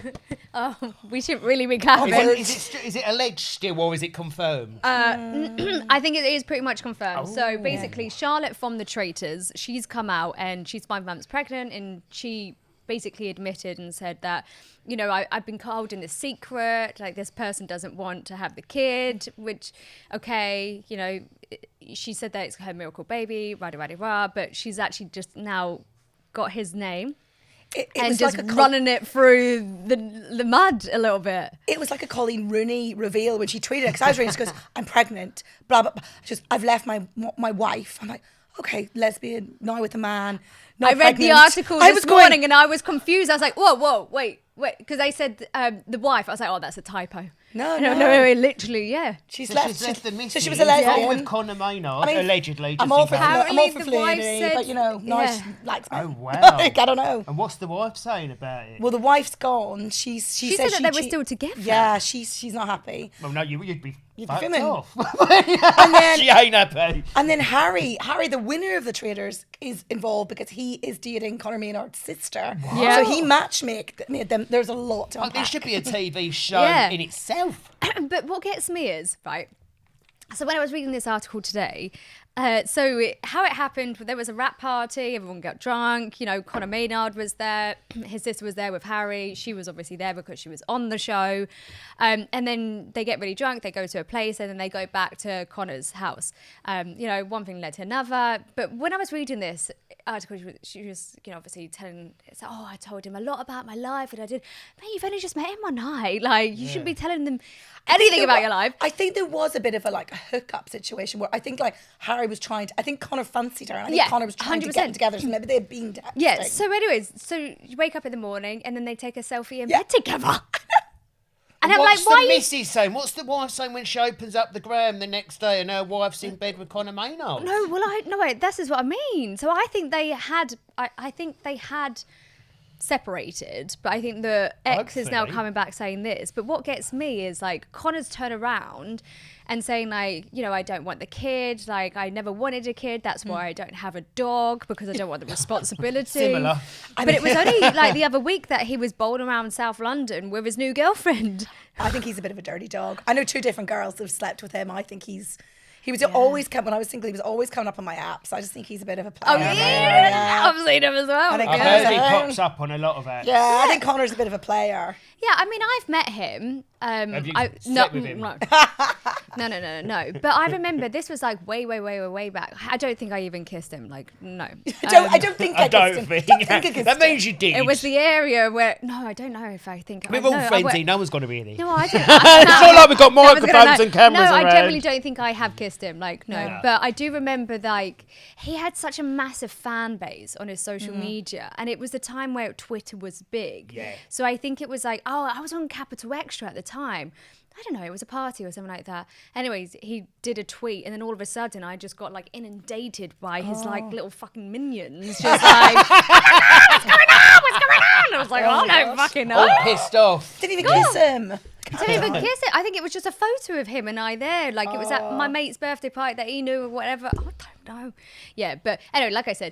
We shouldn't really be clapping. Is it alleged still, or is it confirmed? I think it is pretty much confirmed. So basically, Charlotte from The Traitors, she's come out and she's 5 months pregnant, and she basically admitted and said that, you know, I've been holding this secret, like this person doesn't want to have the kid, which, okay, you know, she said that it's her miracle baby, rah, but she's actually just now got his name. It and was just like running it through the mud a little bit. It was like a Colleen Rooney reveal when she tweeted it, because I was reading, she goes, I'm pregnant, blah, blah, blah. Just, I've left my wife. I'm like, okay, lesbian, now with a man. I read the article this morning and I was confused. I was like, whoa, wait, because they said the wife. I was like, oh, that's a typo. No, literally, yeah. She's So left. she's left the missus. So she was a lesbian. With Conor Maynard, I mean, allegedly. I'm all for Apparently the wife fluidity, said- but you know, Norris yeah. likes me. Oh, wow. Like, I don't know. And what's the wife saying about it? Well, the wife's gone. She She says said that they were still together. Yeah, she's not happy. Well, no, you'd be fucked fuming. off. And then She ain't happy. And then Harry, the winner of the Traders, is involved because he is dating Conor Maynard's sister. Yeah. So he made them. There's a lot to Like, unpack. this should be a TV show Yeah. in itself. But what gets me is, right, so when I was reading this article today, how it happened, there was a rap party, everyone got drunk, you know, Conor Maynard was there, his sister was there with Harry, she was obviously there because she was on the show, and then they get really drunk, they go to a place, and then they go back to Conor's house. You know, one thing led to another, but when I was reading this article, she was, you know, obviously telling, it's like, oh, I told him a lot about my life, and I did, man, you've only just met him one night, like, you shouldn't be telling them anything about your life. I think there was a bit of a hookup situation where I think like Harry was trying to. I think Conor fancied her, and I think Yeah, Conor was trying to 100%. get them together. So maybe they had been texting. Yeah, so anyways, so you wake up in the morning and then they take a selfie in Yeah. bed together. And I'm What's like, why the you... missus saying? What's the wife saying when she opens up the gram the next day and her wife's in bed with Conor Maynard? No, well, wait, this is what I mean. So I think they had, I think they had separated, but I think the ex is now Hopefully. coming back saying this. But what gets me is like Connor's turn around and saying like, you know, I don't want the kid, like I never wanted a kid, that's why I don't have a dog, because I don't want the responsibility. Similar. But it was only like the other week that he was bowling around South London with his new girlfriend. I think he's a bit of a dirty dog. I know 2 different girls that have slept with him. I think he was always when I was single, he was always coming up on my apps. I just think he's a bit of a player. Oh yeah, I've seen him as well. I think I've Yeah. heard he pops up on a lot of apps. Yeah, I think Conor's a bit of a player. Yeah, I mean, I've met him. Have you no, slept with him? No. No. But I remember this was like way back. I don't think I even kissed him. Like, no. I don't think I don't kissed him. think. Don't think I kissed That him. means you did. It was the area where... No, I don't know if I think... We're I all know, friends, I, no one's going to be in here. No, I don't... It's not like we've got No one's gonna microphones know. and cameras No, I around. definitely don't think I have kissed him. Like, no. No. But I do remember, like, he had such a massive fan base on his social media. And it was the time where Twitter was big. Yeah. So I think it was like, oh, I was on Capital Extra at the time. I don't know, it was a party or something like that. Anyways, he did a tweet, and then all of a sudden I just got like inundated by his like little fucking minions. Just like, what's going on? What's going on? And I was like, oh, no fucking know. All pissed off. Didn't even kiss him. I didn't even kiss it. I think it was just a photo of him and I there. Like it was at my mate's birthday party that he knew or whatever. I don't know. Yeah, but anyway, like I said,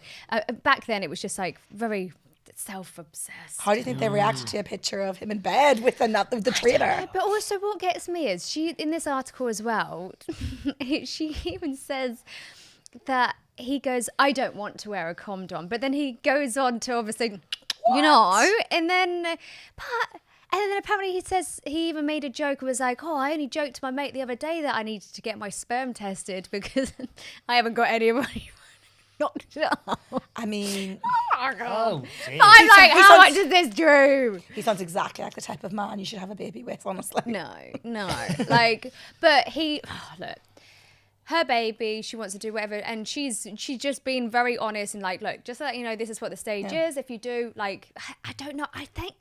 back then it was just like very self-obsessed. How do you think they reacted to a picture of him in bed with the traitor? Yeah, but also what gets me is she, in this article as well, she even says that he goes, I don't want to wear a condom. But then he goes on to obviously, you know, and then apparently he says he even made a joke. It was like, oh, I only joked to my mate the other day that I needed to get my sperm tested because I haven't got anybody knocked up. I mean, Oh, dear. But I'm like, he how sounds- much is this true? he sounds exactly like the type of man you should have a baby with, honestly. No. Like, but look, her baby, she wants to do whatever, and she's just been very honest and like, look, just so that you know, this is what the stage is. If you do, like, I don't know. I think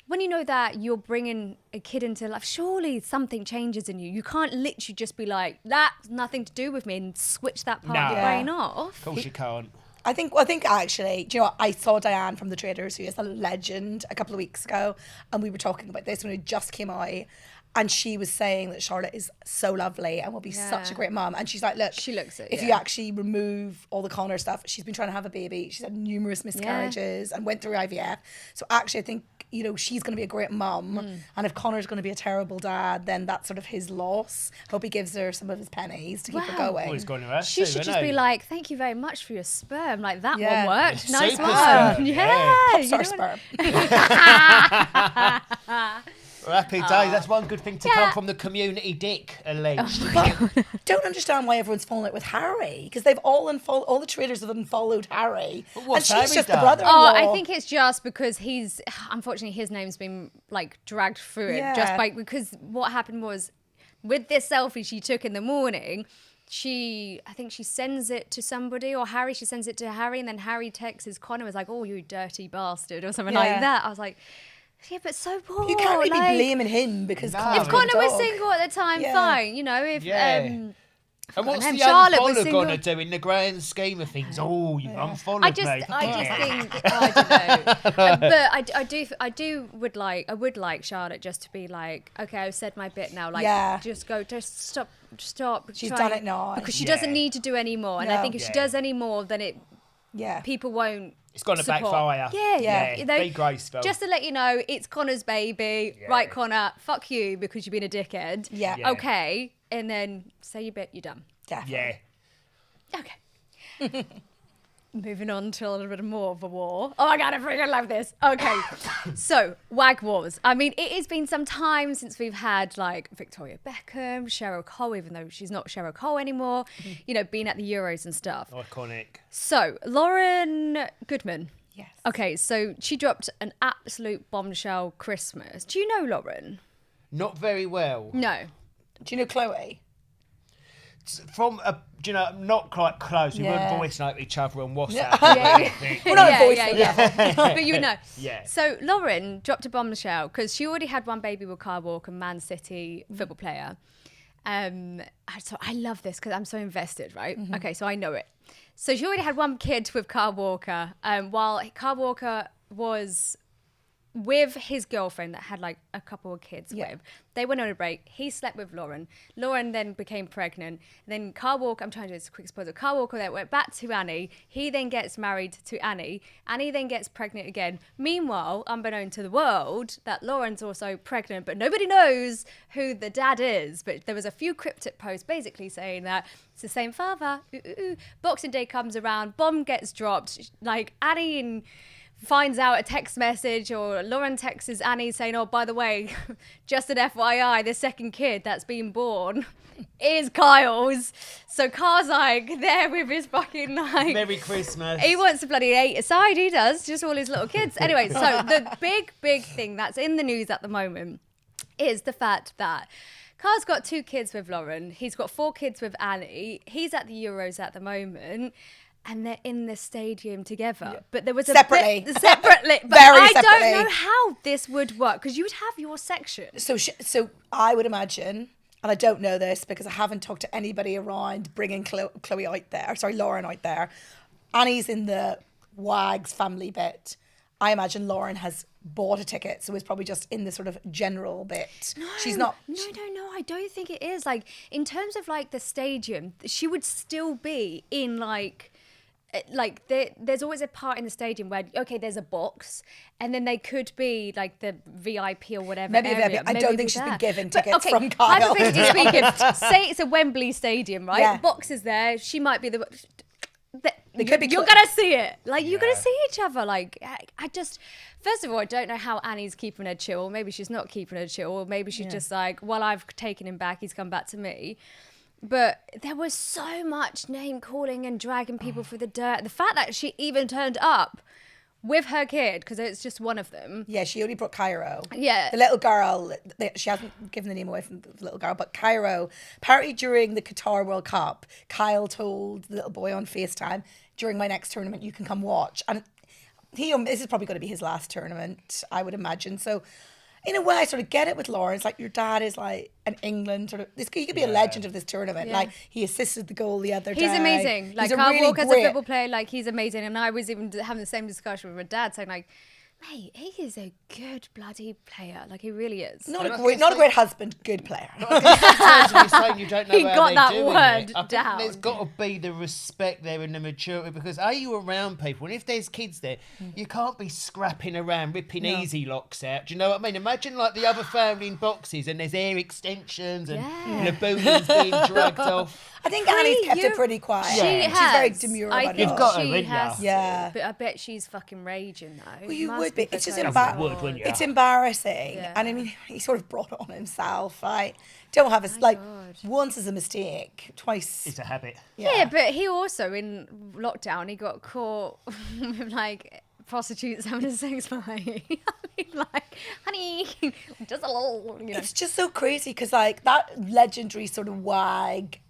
when you know that you're bringing a kid into life, surely something changes in you. You can't literally just be like, that's nothing to do with me and switch that part of your No. brain off. Of course you can't. I think actually, do you know what? I saw Diane from The Traders, who is a legend, a couple of weeks ago, and we were talking about this when it just came out. And she was saying that Charlotte is so lovely and will be such a great mum. And she's like, look, She looks it, if you actually remove all the Connor stuff, she's been trying to have a baby. She's had numerous miscarriages and went through IVF. So actually, I think, you know, she's going to be a great mum. And if Connor's going to be a terrible dad, then that's sort of his loss. Hope he gives her some of his pennies to keep her going. Well, he's going to her She too, should isn't just he? be like, thank you very much for your sperm. Like, that Yeah. one worked. Yeah, Nice super one. sperm, Yeah. Pop you star know sperm. Well, happy days. That's one good thing to come from the community dick, alleged. But don't understand why everyone's falling out with Harry, because they've all the traders have unfollowed Harry, But and what's she's Harry just done? the brother-in-law. Oh, I think it's just because unfortunately, his name's been like dragged through it. Just Yeah. because what happened was with this selfie she took in the morning, I think she sends it to somebody, or Harry, she sends it to Harry, and then Harry texts Connor, was like, oh, you dirty bastard, or something like that. I was like, yeah, but so what? You can't really Like, be blaming him because No. Connor's if Connor a was dog. single at the time, Yeah. fine. You know, if Yeah. And what's the unfollow going to do in the grand scheme of things? Oh, you've unfollowed I just me. think I don't know, but I would like Charlotte just to be like, okay, I've said my bit now, like, just stop. She's trying- done it now. because she doesn't need to do any more, and I No. think if she does any more, then people won't. It's going to support. backfire. Yeah. You know, Be graceful. just to let you know, it's Connor's baby, right, Connor? Fuck you because you've been a dickhead. Yeah. Okay, and then say your bit. You're done. Definitely. Yeah. Okay. Moving on to a little bit more of a war. Oh my God, I freaking love this. Okay. So, Wag Wars. I mean, it has been some time since we've had like Victoria Beckham, Cheryl Cole, even though she's not Cheryl Cole anymore, you know, being at the Euros and stuff. Iconic. So, Lauren Goodman. Yes. Okay, so she dropped an absolute bombshell Christmas. Do you know Lauren? Not very well. No. Do you know Chloe? Not quite close. We Yeah. weren't voice note each other on WhatsApp. We're not voice But you would know. Yeah. So Lauren dropped a bombshell because she already had one baby with Kyle Walker, Man City football player. So I love this because I'm so invested, right? Okay, so I know it. So she already had one kid with Kyle Walker. While Kyle Walker was with his girlfriend that had like a couple of kids with. They went on a break. He slept with Lauren. Lauren then became pregnant. Then Kyle Walker, I'm trying to do this quick spoiler. Kyle Walker then went back to Annie. He then gets married to Annie. Annie then gets pregnant again. Meanwhile, unbeknown to the world, that Lauren's also pregnant, but nobody knows who the dad is. But there was a few cryptic posts basically saying that it's the same father. Boxing Day comes around, bomb gets dropped. Like Annie finds out a text message, or Lauren texts Annie saying, oh, by the way, just an FYI, the second kid that's been born is Kyle's. So Kyle's like there with his fucking like Merry Christmas. he wants to bloody eat aside, he does, just all his little kids. Anyway, so the big thing that's in the news at the moment is the fact that Kyle's got 2 kids with Lauren. He's got 4 kids with Annie. He's at the Euros at the moment. And they're in the stadium together. But there was a Separately. separately. But Very I separately. don't know how this would work, because you would have your section. So I would imagine, and I don't know this because I haven't talked to anybody around bringing Chloe out there. Sorry, Lauren out there. Annie's in the Wags family bit. I imagine Lauren has bought a ticket, so is probably just in the sort of general bit. She's not. No, I don't think it is. Like, in terms of like the stadium, she would still be in like there's always a part in the stadium where, okay, there's a box, and then they could be like the VIP or whatever Maybe area. I don't think she's been given tickets from Kyle. Hypothetically speaking, say it's a Wembley stadium, right? Yeah. The box is there. She might be They could be you're gonna see it. Like, you're gonna see each other. Like, I just, first of all, I don't know how Annie's keeping her chill. Maybe she's not keeping her chill, or maybe she's just like, well, I've taken him back, he's come back to me. But there was so much name calling and dragging people through the dirt. The fact that she even turned up with her kid, because it's just one of them. Yeah, she only brought Cairo. Yeah. The little girl, she hasn't given the name away from the little girl, but Cairo, apparently during the Qatar World Cup, Kyle told the little boy on FaceTime, during my next tournament, you can come watch. And this is probably going to be his last tournament, I would imagine. So in a way, I sort of get it with Lauren. It's like, your dad is like an England sort of, he could be a legend of this tournament. Yeah. Like, he assisted the goal the other day. He's amazing. Like, He's a Kyle really Walker's great- a football player, like, he's amazing. And I was even having the same discussion with my dad, saying, like, Mate, he is a good bloody player. Like, he really is. Not a great husband, good player. You're saying you don't know He how got they're that doing word it. I think down. there's got to be the respect there and the maturity, because are you around people, and if there's kids there, you can't be scrapping around, ripping easy locks out. Do you know what I mean? Imagine like the other family in boxes and there's hair extensions and Laboonins being dragged off. I think Annie's kept it pretty quiet. She's very demure about it. You've got her, she haven't has you? to, Yeah. but I bet she's fucking raging though. Well, you Must would be. It's just wouldn't you? It's embarrassing, and I mean, he sort of brought it on himself. Right? Don't have a once is a mistake, twice It's a habit. Yeah, but he also in lockdown he got caught with like prostitutes having a sex party. I mean, like, honey, just a little, you know. It's just so crazy because like that legendary sort of wag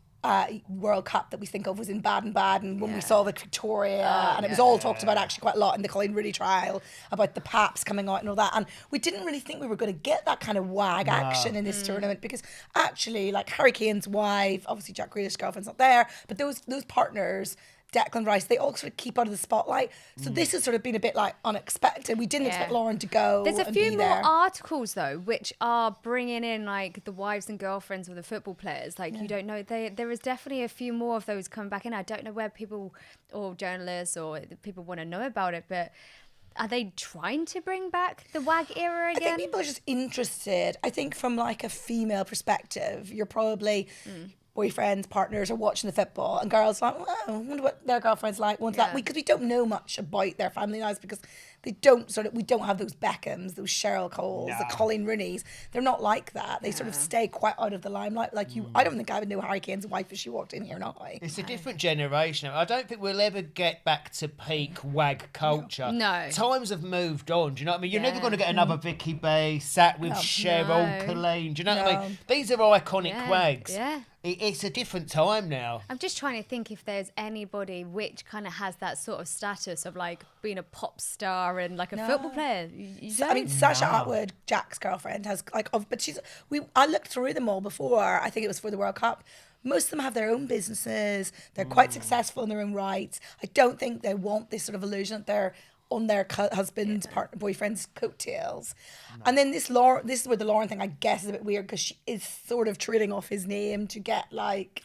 World Cup that we think of was in Baden-Baden when we saw like Victoria, and it was all talked about actually quite a lot in the Colleen Rooney trial about the paps coming out and all that, and we didn't really think we were going to get that kind of wag action in this tournament, because actually like Harry Kane's wife, obviously Jack Grealish's girlfriend's not there, but those partners, Declan Rice, they all sort of keep out of the spotlight. So this has sort of been a bit like unexpected. We didn't expect Lauren to go. There's a and few be more there. articles though, which are bringing in like the wives and girlfriends of the football players. Like you don't know, there is definitely a few more of those coming back in. I don't know where people or journalists or people want to know about it, but are they trying to bring back the WAG era again? I think people are just interested. I think from like a female perspective, you're probably boyfriends, partners are watching the football, and girls are like, wow, I wonder what their girlfriend's like. Because we don't know much about their family lives, because we don't have those Beckhams, those Cheryl Coles, the Colleen Rooneys. They're not like that. They sort of stay quite out of the limelight. Like you, I don't think I would know Harry Kane's wife if she walked in here now. It's a different generation. I don't think we'll ever get back to peak wag culture. No. Times have moved on. Do you know what I mean? You're never going to get another Vicky Bay sat with Cheryl, Colleen. Do you know what I mean? These are iconic wags. Yeah. It's a different time now. I'm just trying to think if there's anybody which kind of has that sort of status of like being a pop star and like a football player. You I mean, Sasha Atwood, Jack's girlfriend, has like, but I looked through them all before. I think it was for the World Cup. Most of them have their own businesses. They're quite successful in their own rights. I don't think they want this sort of illusion that they're on their husband's, partner, boyfriend's coattails. No. And then this is where the Lauren thing, I guess, is a bit weird, because she is sort of trading off his name to get like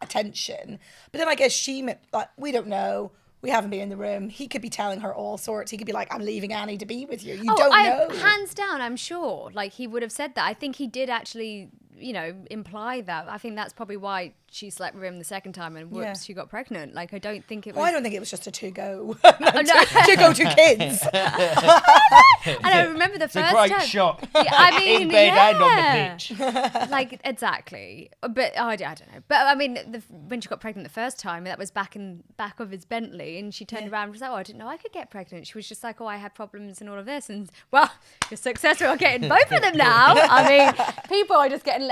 attention. But then I guess we don't know. We haven't been in the room. He could be telling her all sorts. He could be like, I'm leaving Annie to be with you. You don't know. Hands down, I'm sure. Like, he would have said that. I think he did actually, imply that. I think that's probably why she slept with him the second time and whoops, she got pregnant. Like, I don't think it was... Well, I don't think it was just a two-go. Two kids. And I remember the first time. It's a great shot. Yeah, I mean, in bed and on the pitch. Like, exactly. But I don't know. But I mean, when she got pregnant the first time, that was back of his Bentley, and she turned around and was like, I didn't know I could get pregnant. She was just like, I had problems and all of this. And, well, you're successful at getting both of them now. I mean, people are just getting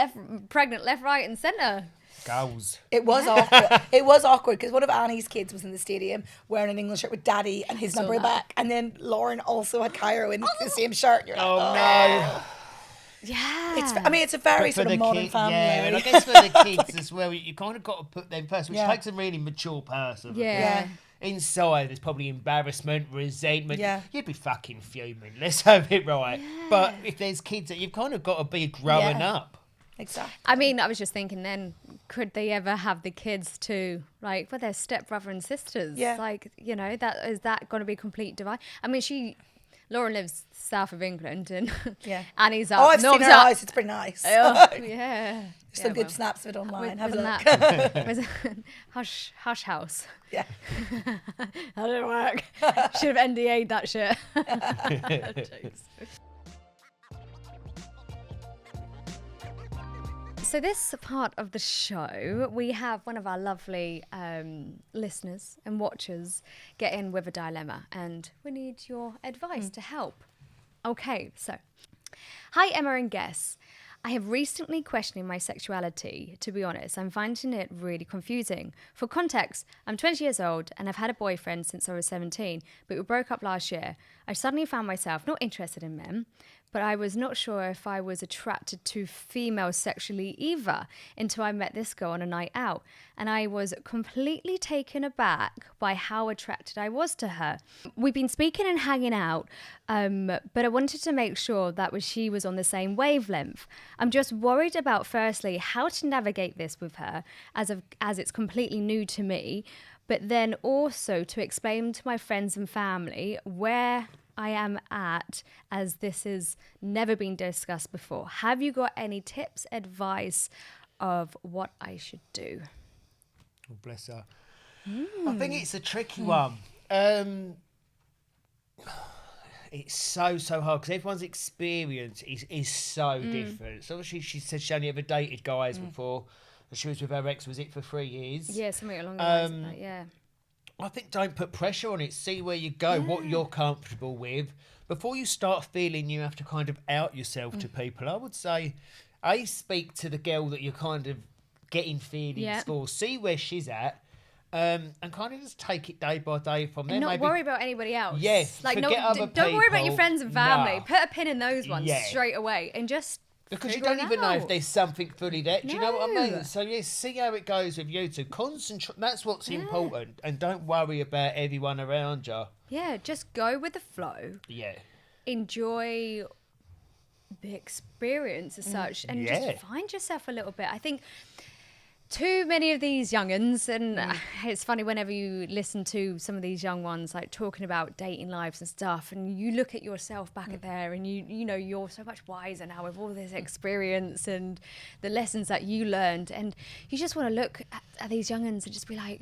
pregnant left, right and centre. Goals. It was awkward. It was awkward because one of Annie's kids was in the stadium wearing an English shirt with Daddy and his number back, and then Lauren also had Cairo in the same shirt. You're like, no. Yeah. It's a very sort of modern family. Yeah, and I guess for the kids as well, you kind of got to put them first, which takes a really mature person. Yeah. Inside, there's probably embarrassment, resentment. Yeah. You'd be fucking fuming. Let's have it right. Yeah. But if there's kids, you've kind of got to be growing up. Exactly. I mean, I was just thinking then, could they ever have the kids to, like, they're stepbrother and sisters? Yeah. Like, is that going to be complete divide? I mean, Lauren lives south of England and Annie's up. I've seen her house. It's pretty nice. Oh, yeah. There's some good snaps of it online. Have a look. That was Hush House. Yeah. That didn't work. Should have NDA'd that shit. So this part of the show, we have one of our lovely listeners and watchers get in with a dilemma, and we need your advice to help. Okay, so, hi Emma and Guess. I have recently questioned my sexuality. To be honest, I'm finding it really confusing. For context, I'm 20 years old and I've had a boyfriend since I was 17, but we broke up last year. I suddenly found myself not interested in men, but I was not sure if I was attracted to females sexually either until I met this girl on a night out. And I was completely taken aback by how attracted I was to her. We've been speaking and hanging out, but I wanted to make sure that she was on the same wavelength. I'm just worried about, firstly, how to navigate this with her as it's completely new to me, but then also to explain to my friends and family where I am at, as this has never been discussed before. Have you got any tips, advice of what I should do? Oh, bless her. I think it's a tricky one. It's so hard because everyone's experience is so different. So obviously she said she only ever dated guys before. She was with her ex, was it for 3 years? Yeah, something along the lines of that, yeah. I think don't put pressure on it. See where you go, what you're comfortable with. Before you start feeling you have to kind of out yourself to people, I would say, speak to the girl that you're kind of getting feelings for. See where she's at, and kind of just take it day by day from there. And not worry about anybody else. Yes, like don't worry about your friends and family. Nah. Put a pin in those ones straight away, and just. Because you don't even know if there's something fully there. Do you know what I mean? No. So, see how it goes with you two. Concentrate. That's what's important. And don't worry about everyone around you. Yeah, just go with the flow. Yeah. Enjoy the experience as such. And just find yourself a little bit. I think too many of these young'uns, and it's funny whenever you listen to some of these young ones like talking about dating lives and stuff, and you look at yourself back at there, and you know you're so much wiser now with all this experience and the lessons that you learned, and you just want to look at these young'uns and just be like,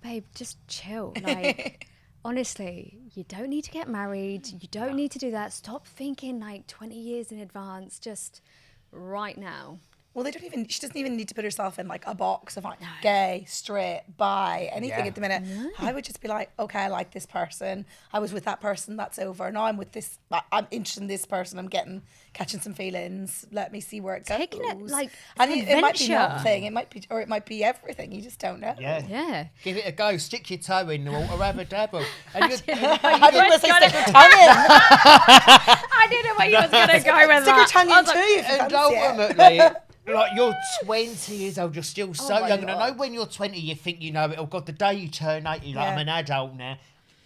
babe, just chill. Like honestly, you don't need to get married, you don't need to do that. Stop thinking like 20 years in advance, just right now. Well, she doesn't even need to put herself in like a box of like gay, straight, bi, anything at the minute. No. I would just be like, okay, I like this person. I was with that person, that's over. Now I'm with this, I'm interested in this person. I'm catching some feelings. Let me see where it goes. Taking it like and it might be nothing. It might be everything. You just don't know. Yeah. Give it a go. Stick your toe in the water, have a dabble. And I was going to say stick your tongue in. I didn't know where you was going to go with that. Stick your tongue in too. And ultimately, like you're 20 years old, you're still so young. And I know when you're 20, you think you know it. Oh God, the day you turn 80, you're like, I'm an adult now.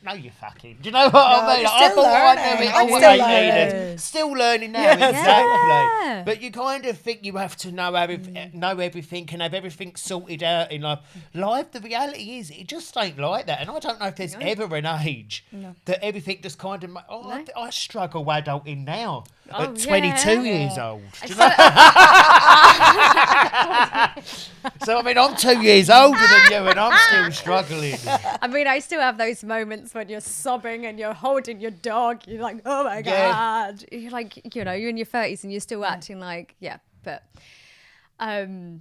No, you fucking. Do you know what I mean? Like, I thought I knew it all needed. Still learning now, exactly. But you kind of think you have to know everything, and have everything sorted out in life. Life, the reality is, it just ain't like that. And I don't know if there's ever an age that everything just kind of. I struggle adulting now at 22 years old. Do you know? So I mean, I'm 2 years older than you, and I'm still struggling. I mean, I still have those moments when you're sobbing and you're holding your dog. You're like, oh my God. You're like, you're in your 30s and you're still acting like, but no,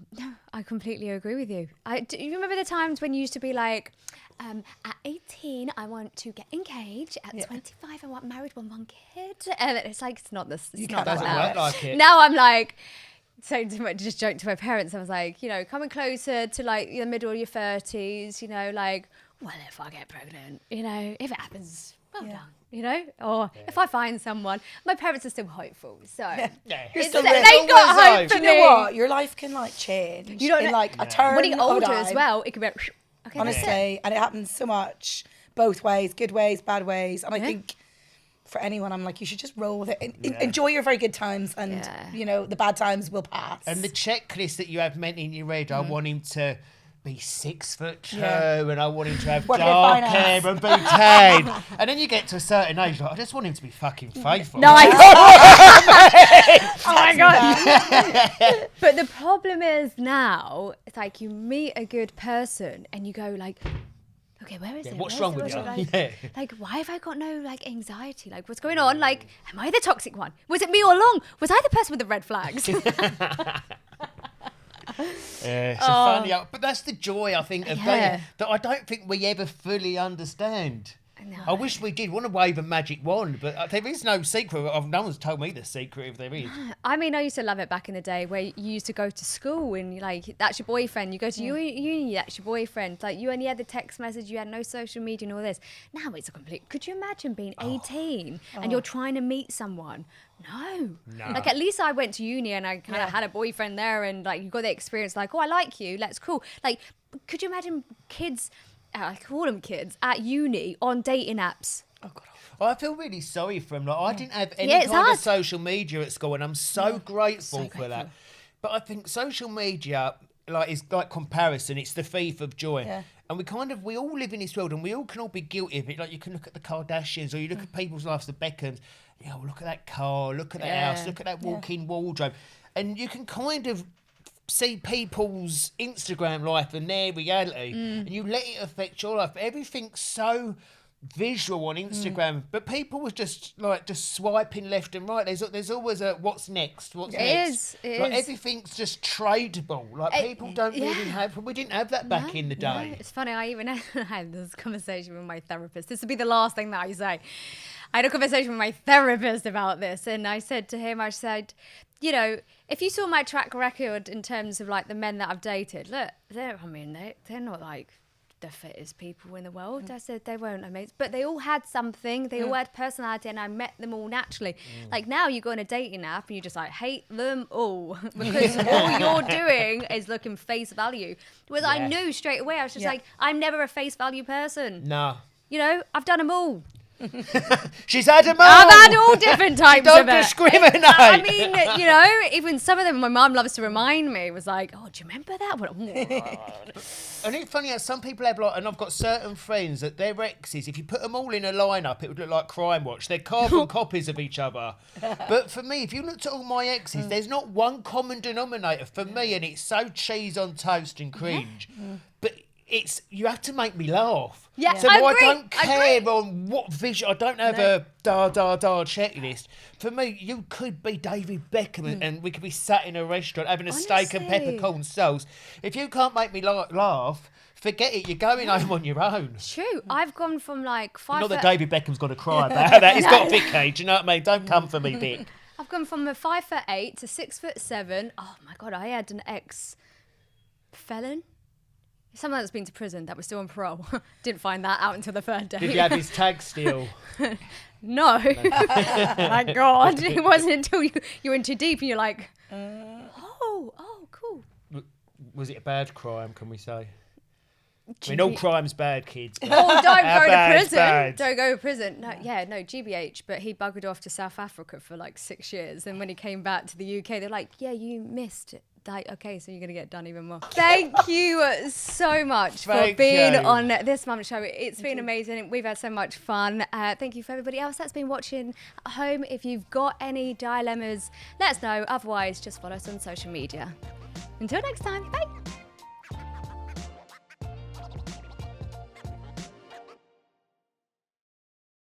I completely agree with you. Do you remember the times when you used to be like, at 18, I want to get engaged. At 25, I want married, one kid. And it's like, it's not this. It's not that. Doesn't work like it. Now I'm like, just joked to my parents. I was like, coming closer to like the middle of your 30s, like, well, if I get pregnant, if it happens, well done, or if I find someone. My parents are still hopeful, so You're still they got hope for me. You know what? Your life can like change. You don't in like a turn. When you're older as well, it can be okay, honestly, and it happens so much, both ways, good ways, bad ways, and I think. For anyone, I'm like, you should just roll with it. Enjoy your very good times, and the bad times will pass. And the checklist that you have meant in your head, I want him to be 6'2", and I want him to have dark hair and be tan. And then you get to a certain age, like, I just want him to be fucking faithful. Nice. Oh my God. But the problem is now, it's like you meet a good person and you go like, okay, where is it? What's wrong with you? Like, why have I got no like anxiety? Like, what's going on? Like, am I the toxic one? Was it me all along? Was I the person with the red flags? It's a funny, but that's the joy I think of dating that I don't think we ever fully understand. No. I wish we did want to wave a magic wand, but there is no secret. No one's told me the secret if there is. I mean, I used to love it back in the day where you used to go to school and you're like, that's your boyfriend. You go to uni, that's your boyfriend. Like, you only had the text message, you had no social media and all this. Now it's a complete... Could you imagine being 18 and you're trying to meet someone? No. Like, at least I went to uni and I kind of had a boyfriend there, and like, you got the experience, like, oh, I like you, let's cool. Like, could you imagine kids, I call them kids, at uni on dating apps? Oh, God. I feel really sorry for them. Like, I didn't have any kind of social media at school, and I'm so grateful for that. But I think social media, like, is like comparison. It's the thief of joy. Yeah. And we all live in this world, and we all can all be guilty of it. Like, you can look at the Kardashians, or you look at people's lives, the Beckhams. You know, look at that car, look at that house, look at that walk-in wardrobe. And you can kind of see people's Instagram life and their reality, and you let it affect your life. Everything's so visual on Instagram, but people were just swiping left and right. There's always a what's next. It is. Everything's just tradable. Like, people don't really have. We didn't have that back in the day. No. It's funny. I even had this conversation with my therapist. This would be the last thing that I say. I had a conversation with my therapist about this, and I said to him, I said, you know, if you saw my track record in terms of like the men that I've dated, look, they're not like the fittest people in the world. I said they weren't amazing, but they all had something. They all had personality, and I met them all naturally. Like, now you go on a dating app and you just like hate them all because all you're doing is looking face value. Whereas I knew straight away, I was just like, I'm never a face value person. No. You know, I've done them all. She's had them all. I've had all different types Don't of it. discriminate. I mean, you know, even some of them, my mum loves to remind me, was like, oh, do you remember that? And it's funny how some people have, like, and I've got certain friends that their exes, if you put them all in a lineup, it would look like Crime Watch. They're carbon copies of each other. But for me, if you looked at all my exes, there's not one common denominator for me, and it's so cheese on toast and cringe. But you have to make me laugh. Yeah, so I I agree. don't care on what vision. I don't have a checklist. For me, you could be David Beckham and we could be sat in a restaurant having a steak and peppercorn sauce. If you can't make me laugh, forget it. You're going home on your own. True. I've gone from like 5 Not that David Beckham's got to cry about that. He's got Vic Cage. You know what I mean? Don't come for me, Vic. I've gone from a 5'8" to 6'7". Oh my God, I had an ex-felon. Someone that's been to prison that was still on parole. Didn't find that out until the third day. Did you have his tag still? No. My God. It wasn't until you were in too deep and you're like, oh, cool. Was it a bad crime, can we say? I mean, all crime's bad, kids. Oh, don't go to prison. Bad. Don't go to prison. No, GBH, but he buggered off to South Africa for like 6 years. And when he came back to the UK, they're like, yeah, you missed it. Like, okay, so you're going to get done even more. Thank you so much for being on this Mum Show. It's been amazing. We've had so much fun. Thank you for everybody else that's been watching at home. If you've got any dilemmas, let us know. Otherwise, just follow us on social media. Until next time, bye.